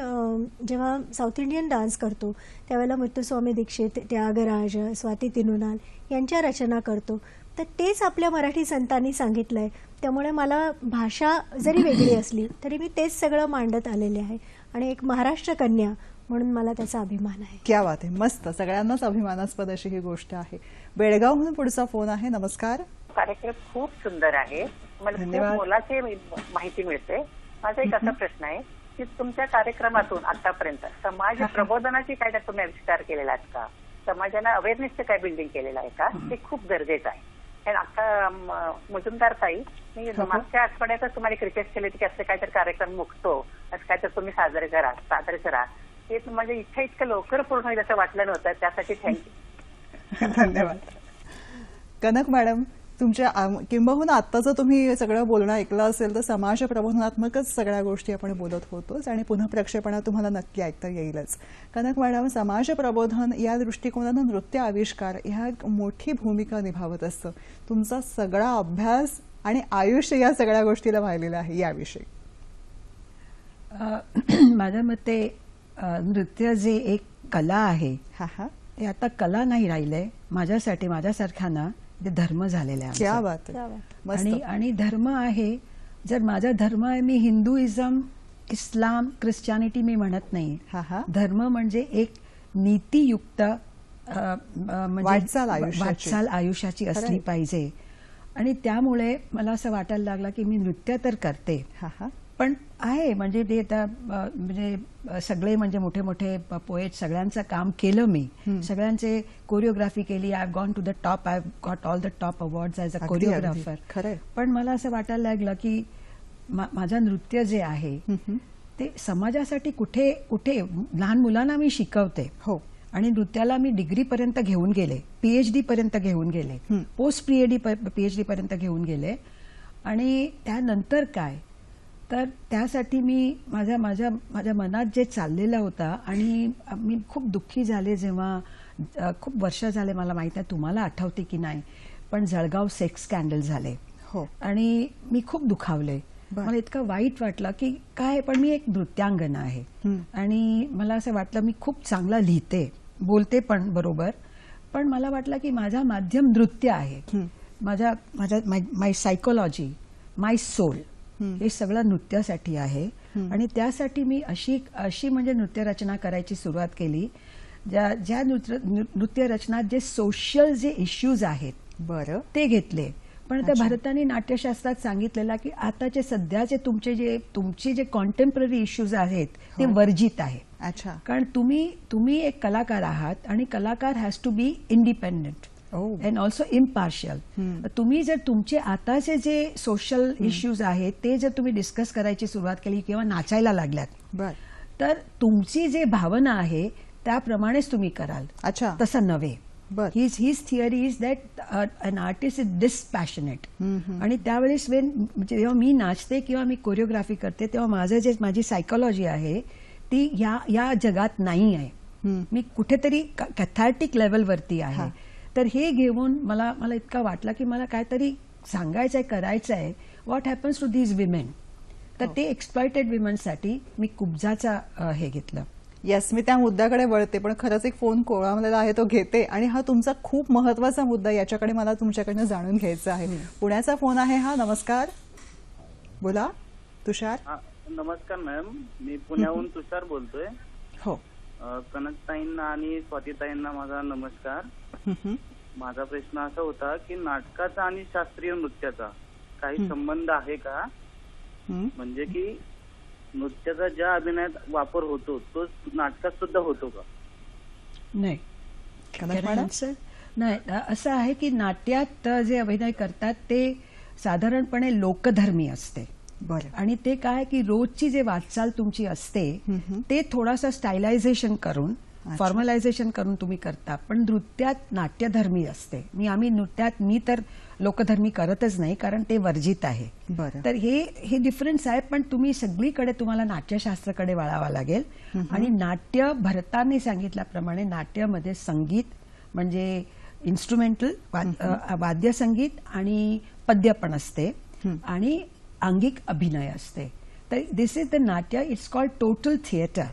जेव्हा साऊथ इंडियन डान्स करतो त्यावेळेला मुत्तुस्वामी दीक्षित, त्यागराज, स्वाती तिनुनाल यांच्या रचना करतो, तर तेच आपल्या मराठी संतांनी सांगितलंय. त्यामुळे मला भाषा जरी वेगळी असली तरी मी तेच सगळं मांडत आलेले आहे. आणि एक महाराष्ट्र कन्या म्हणून मला त्याचा अभिमान आहे. क्या बात आहे. मस्त. सगळ्यांनाच अभिमानास्पद अशी ही गोष्ट आहे. बेळगावहून पुढचा फोन आहे. नमस्कार. कार्यक्रम खूप सुंदर आहे. मला खूप मोलाची माहिती मिळते. माझा एक असा प्रश्न आहे की तुमच्या कार्यक्रमातून आतापर्यंत समाज प्रबोधनाची काय तुम्ही आविष्कार केलेला आहे का? समाजाला अवेअरनेसचं काय बिल्डिंग केलेलं आहे का? ते खूप गरजेचं आहे. कारण आता मुजुमदार ताई, मी मागच्या आठवड्यातच तुम्हाला रिक्वेस्ट केली की असं काहीतरी कार्यक्रम मुकतो, असं काहीतरी तुम्ही साजरे करा. ते माझ्या इच्छा इतकं लवकर पूर्ण होईल असं वाटलं नव्हतं. त्यासाठी थँक्यू. धन्यवाद. कनक मॅडम, तुमच्या किंबहुना आत्ताचं तुम्ही सगळं बोलणं ऐकलं असेल तर समाज प्रबोधनात्मकच सगळ्या गोष्टी आपण बोलत होतोच आणि पुन्हा प्रक्षेपणात तुम्हाला नक्की ऐकता येईलच. कनक मॅडम, समाज प्रबोधन या दृष्टिकोनातून नृत्य आविष्कार ह्या मोठी भूमिका निभावत असतं. तुमचा सगळा अभ्यास आणि आयुष्य या सगळ्या गोष्टीला वाहिलेलं आहे. याविषयी माझ्या मते नृत्य जे एक कला आहे ते आता कला नाही राहिलंय. माझ्यासाठी, माझ्यासारख्यांना ते धर्म झालेला आहे. आणि धर्म आहे, जर माझा धर्म आहे, मी हिंदुइझम, इस्लाम, ख्रिश्चॅनिटी मी म्हणत नाही. धर्म म्हणजे एक नीतियुक्त वाटचाल आयुष्याची असली पाहिजे. आणि त्यामुळे मला असं वाटायला लागलं की मी नृत्य तर करते पण आहे म्हणजे ते आता म्हणजे सगळे म्हणजे मोठे मोठे पोएट सगळ्यांचं काम केलं मी. सगळ्यांचे कोरिओग्राफी केली. I gone to the top. I got all the top awards as a choreographer. पण मला असं वाटायला लागलं की माझं नृत्य जे आहे ते समाजासाठी कुठे कुठे लहान मुलांना मी शिकवते. हो. आणि नृत्याला मी डिग्रीपर्यंत घेऊन गेले, PhD पर्यंत घेऊन गेले, पोस्ट PhD पर्यंत घेऊन गेले. आणि त्यानंतर काय तर त्यासाठी मी माझ्या मनात जे चाललेलं होतं आणि मी खूप दुःखी झाले जेव्हा खूप वर्ष झाले, मला माहित नाही तुम्हाला आठवते की नाही, पण जळगाव सेक्स स्कॅन्डल झाले हो, आणि मी खूप दुखावले. मला इतकं वाईट वाटलं की काय, पण मी एक नृत्यांगना आहे आणि मला असं वाटलं मी खूप चांगला लिहिते, बोलते पण बरोबर, पण मला वाटलं की माझा माध्यम नृत्य आहे. माय सायकोलॉजी, माय सोल हे सगळं नृत्यासाठी आहे. आणि त्यासाठी मी अशी म्हणजे नृत्यरचना करायची सुरुवात केली, ज्या नृत्य रचनात जे सोशल जे इश्यूज आहेत बरं ते घेतले. पण त्या भारताने नाट्यशास्त्रात सांगितलेला की आताचे सध्याचे तुमचे जे कॉन्टेम्पररी इश्यूज आहेत ते वर्जित आहे. अच्छा, कारण तुम्ही एक कलाकार आहात आणि कलाकार has to be independent and also impartial. तुम्ही जर तुमचे आताचे जे सोशल इश्यूज आहेत ते जर तुम्ही डिस्कस करायची सुरुवात केली किंवा नाचायला लागल्यात तर तुमची जे भावना आहे त्याप्रमाणेच तुम्ही कराल. अच्छा, तसं नव्हे. His theory is that an artist is dispassionate. आणि त्यावेळेस जेव्हा मी नाचते किंवा मी कोरिओग्राफी करते तेव्हा माझी सायकोलॉजी आहे ती या जगात नाही आहे. मी कुठेतरी कॅथार्टिक लेवलवरती आहे. तर हे घेऊन मला इतका वाटलं की मला काहीतरी सांगायचं आहे, करायचं आहे. What happens to these women. तर ते एक्सप्लॉयटेड विमेनसाठी मी कुब्जाचा हे घेतलं. येस, मी त्या मुद्द्याकडे वळते, पण खरंच एक फोन कोळावलेला आहे तो घेते. आणि हा तुमचा खूप महत्वाचा मुद्दा, याच्याकडे मला तुमच्याकडनं जाणून घ्यायचं आहे. पुण्याचा फोन आहे हा. नमस्कार, बोला. तुषार. नमस्कार मॅम, मी पुण्याहून तुषार बोलतोय. हो, कनकताईंना आणि स्वातीताईंना माझा नमस्कार. माझा प्रश्न असा होता की नाटकाचा आणि शास्त्रीय नृत्याचा काही संबंध आहे का? म्हणजे की नृत्याचा ज्या अभिनयात वापर होतो तो नाटकात सुद्धा होतो का? नाही, असं आहे की नाट्यात जे अभिनय करतात ते साधारणपणे लोकधर्मी असते. बरं. आणि ते काय की रोजची जे वाटचाल तुमची असते ते थोडासा स्टायलायझेशन करून, फॉर्मलायझेशन करून तुम्ही करता. पण नृत्यात नाट्यधर्मी असते. आम्ही नृत्यात मी तर लोकधर्मी करतच नाही, कारण ते वर्जित आहे. तर हे डिफरन्स आहे. पण तुम्ही सगळीकडे तुम्हाला नाट्यशास्त्राकडे वळावं लागेल. आणि नाट्य भरतांनी सांगितल्याप्रमाणे नाट्यामध्ये संगीत म्हणजे इन्स्ट्रुमेंटल वाद्यसंगीत आणि पद्य पण असते आणि अंगिक अभिनय असते. तर दिस इज द नाट्य. It's called total theatre.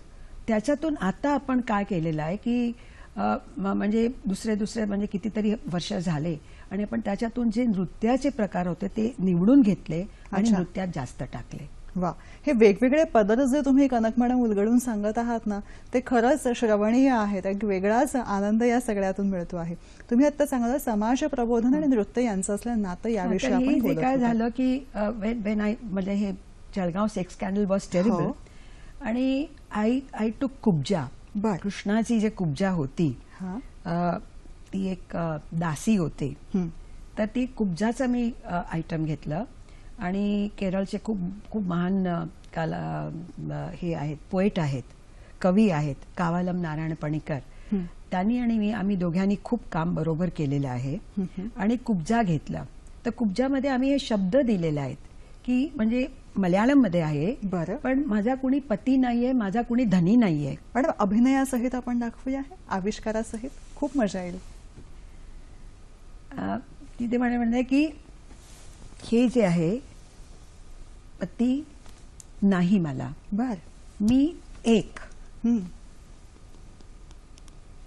त्याच्यातून आता आपण काय केलेलं आहे की म्हणजे दुसरे म्हणजे कितीतरी वर्ष झाले आणि आपण त्याच्यातून जे नृत्याचे प्रकार होते ते निवडून घेतले आणि नृत्यात जास्त टाकले. वा, हे वेगवेगळे पदर जे तुम्ही कनक मॅडम उलगडून सांगत आहात ना, ते खरंच श्रवणीय आहेत. एक वेगळाच आनंद या सगळ्यातून मिळतो आहे. तुम्ही आता सांगितलं समाज प्रबोधन आणि नृत्य यांचं असलं नातं, याविषयी आपण बोलत. काय झालं की म्हणजे हे Jalgaon sex scandal was terrible आणि आय टू कुब्जा. कृष्णाची जे कुब्जा होती ती एक दासी होती. तर ती कुब्जाचं मी आयटम घेतलं आणि केरळचे खूप महान हे आहेत, पोएट आहेत, कवी आहेत, कावालम नारायण पणिकर. त्यांनी आणि आम्ही दोघांनी खूप काम बरोबर केलेलं आहे. आणि कुब्जा घेतला. तर कुब्जामध्ये आम्ही हे शब्द दिलेले आहेत की म्हणजे मल्याळम मध्ये आहे. बरं. पण माझा कुणी पती नाहीये, माझा कुणी धनी नाहीये. पण अभिनयासहित आपण दाखवूया, आविष्कारासहित खूप मजा येईल. तिथे म्हणजे की हे जे आहे पती नाही मला. बर. मी एक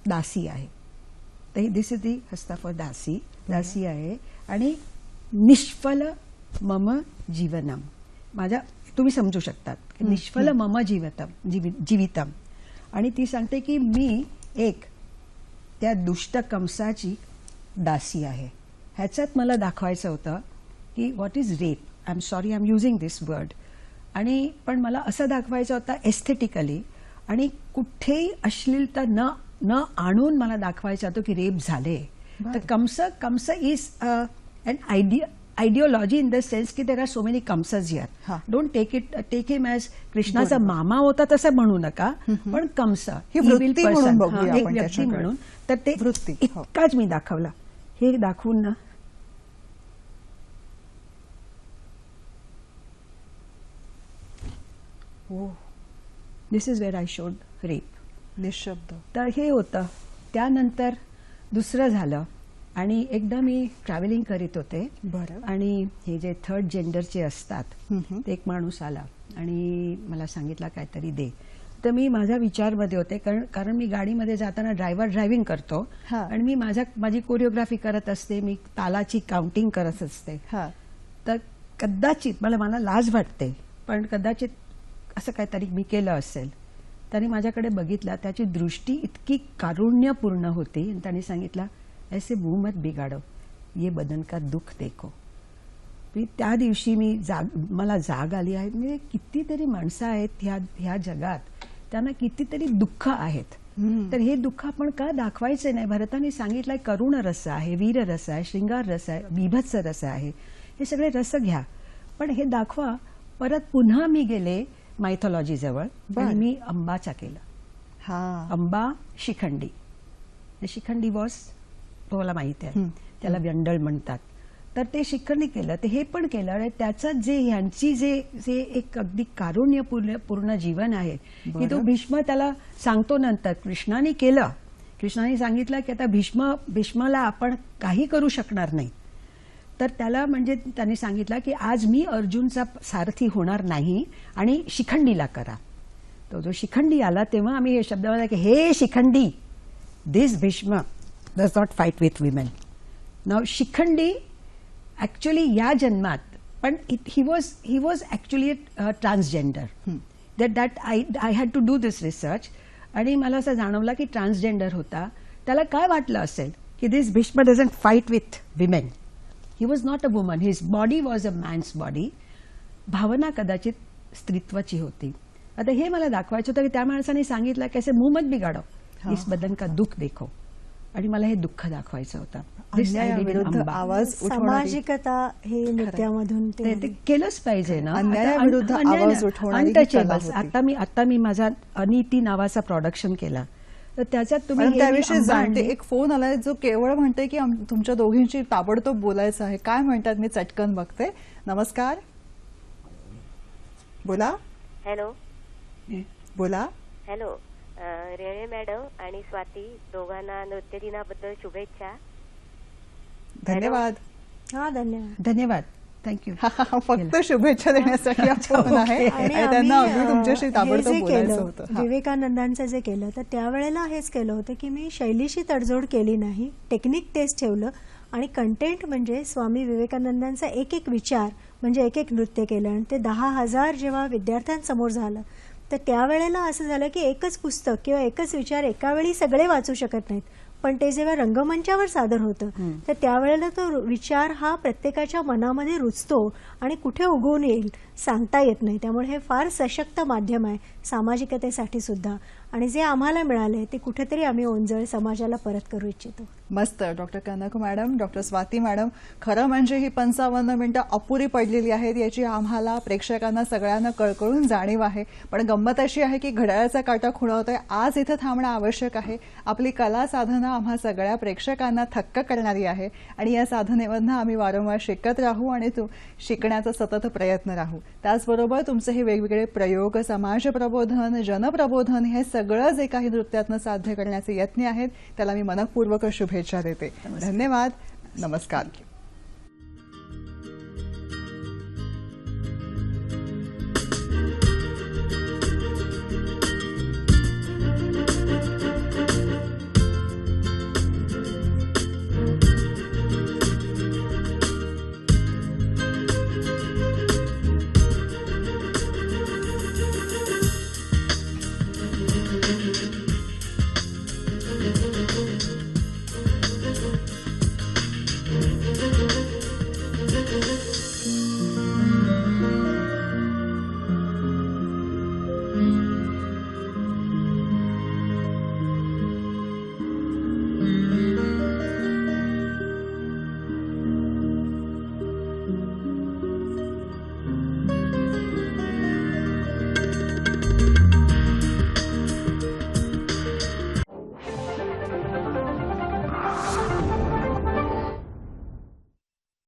दासी आहे. तर दिस इज दी हस्ता फॉर दासी आहे. आणि निष्फल मम जीवनम. तुम्ही समजू शकतात की निष्फल मम जीवितम. आणि ती सांगते की मी एक त्या दुष्ट कंसाची दासी आहे. ह्याच्यात मला दाखवायचं होतं की what is rape. I am sorry, I am using this word. आणि पण मला असं दाखवायचं होतं एस्थेटिकली आणि कुठेही अश्लीलता न आणून मला दाखवायचं होतं की रेप झाले. तर Kans is an ideology in the sense की there are so many Kanses here. Don't take him as कृष्णाचा मामा होता तसं म्हणू नका. पण कंस ही वृत्ती म्हणून. तर ते इतकाच मी दाखवला. हे दाखवून ना this is where I showed rape. निशब्द. तर हे होतं त्यानंतर दुसरं झालं आणि एकदा मी ट्रॅव्हलिंग करीत होते. बरं. आणि हे जे थर्ड जेंडरचे असतात ते एक माणूस आला आणि मला सांगितलं काहीतरी दे. तर मी माझ्या विचारमध्ये होते, कारण मी गाडीमध्ये जाताना ड्रायव्हिंग करतो आणि मी माझी कोरिओग्राफी करत असते, मी तालाची काउंटिंग करत असते. तर कदाचित मला लाज वाटते, पण कदाचित असं काहीतरी मी केलं असेल. त्याने माझ्याकडे बघितला, त्याची दृष्टी इतकी कारुण्यपूर्ण होती आणि त्याने सांगितलं, ऐसे मुंह मत बिगाडो, ये बदन का दुःख देखो. त्या दिवशी मला जाग आली आहे. म्हणजे कितीतरी माणसं आहेत ह्या जगात, त्यांना कितीतरी दुःख आहेत. तर हे दुःख आपण का दाखवायचे नाही? भरताने सांगितलंय करुण रस आहे, वीर रस आहे, श्रृंगार रस आहे, बीभत्स रस आहे. हे सगळे रस घ्या, पण हे दाखवा. परत पुन्हा मी गेले मायथॉलॉजी जवळ आणि मी अंबाचा केला. अंबा शिखंडी. शिखंडी वॉस तुम्हाला माहिती आहे, त्याला व्यंडळ म्हणतात. तर ते शिखंडी केलं, ते हे पण केलं. आणि त्याचं ह्यांची जे एक अगदी कारुण्यपूर्ण जीवन आहे की तो भीष्म त्याला सांगतो नंतर. कृष्णाने केलं, कृष्णाने सांगितलं की आता भीष्माला आपण काही करू शकणार नाही. तर त्याला म्हणजे त्याने सांगितलं की आज मी अर्जुनचा सारथी होणार नाही आणि शिखंडीला करा. तो जो शिखंडी आला तेव्हा आम्ही हे शब्द बोलला की हे Shikhandi, this Bhishma does not fight with women. नाव शिखंडी ऍक्च्युअली या जन्मात, पण he was actually transgender. That I had to do this research. आणि मला असं जाणवलं की ट्रान्सजेंडर होता. त्याला काय वाटलं असेल की this Bhishma doesn't fight with women. He was not a woman, his body was a man's body. भावना कदाचित स्त्रीत्वाची होती. आता हे मला दाखवायचं होतं की त्या माणसाने सांगितलं की असे मुंह मत बिगाडो, इस बदन का दुःख देखो. आणि मला हे दुःख दाखवायचं होतं. सामाजिकता हे नृत्यामधून ते केलंच पाहिजे ना. अन्यायाविरुद्ध आवाज उठवणारी. आता मी माझा अनिती नावाचा प्रोडक्शन केला. तर त्याच्यात तुम्ही त्याविषयी जाणते. एक फोन आलाय जो केवळ म्हणते की तुमच्या दोघींची ताबडतोब बोलायचं आहे. काय म्हणतात मी चटकन बघते. नमस्कार, बोला. हॅलो, बोला. हॅलो. रेळे मॅडम आणि स्वाती दोघांना नृत्य दिनाबद्दल शुभेच्छा. धन्यवाद. धन्यवाद. थँक्यू. फक्त शुभेच्छा देण्यासाठी आपण आहे आणि त्यांना अगदी तुमच्याशी ताबडतोब बोलायचं होतं. विवेकानंदांचं जे केलं तर त्यावेळेला हेच केलं होतं की मी शैलीशी तडजोड केली नाही, टेक्निक तेच ठेवलं आणि कंटेंट म्हणजे स्वामी विवेकानंदांचा एक एक विचार म्हणजे एक एक नृत्य केलं. आणि ते 10,000 जेव्हा विद्यार्थ्यांसमोर झालं तर त्यावेळेला असं झालं की एकच पुस्तक किंवा एकच विचार एका वेळी सगळे वाचू शकत नाहीत. पण ते जेव्हा रंगमंचावर सादर होतं तर त्यावेळेला तो विचार हा प्रत्येकाच्या मनामध्ये रुजतो आणि कुठे उगवून येईल सांगता येत नाही. त्यामुळे हे फार सशक्त माध्यम आहे सामाजिकतेसाठी सुद्धा. आणि जे आम्हाला मिळाले ते कुठेतरी आम्ही ओंजळ समाजाला परत करू इच्छितो. मस्त. Doctor Kanak madam, doctor Swati madam, खरं म्हणजे ही 55 मिनिटं अपुरी पडलेली आहेत याची आम्हाला प्रेक्षकांना सगळ्यांना कळकळून जाणीव आहे. पण गंमत अशी आहे की घड्याळाचा काटा खुणावतोय. आज इथं थांबणं आवश्यक आहे. आपली कला साधना आम्हा सगळ्या प्रेक्षकांना थक्क करणारी आहे आणि या साधनेमधनं आम्ही वारंवार शिकत राहू आणि शिकण्याचा सतत प्रयत्न राहू. त्याचबरोबर तुमचे हे वेगवेगळे प्रयोग, समाज प्रबोधन, जनप्रबोधन हे सगळं जे काही नृत्यातनं साध्य करण्याचे यत्न आहेत त्याला मी मनपूर्वक शुभेच्छा देते. धन्यवाद. नमस्कार.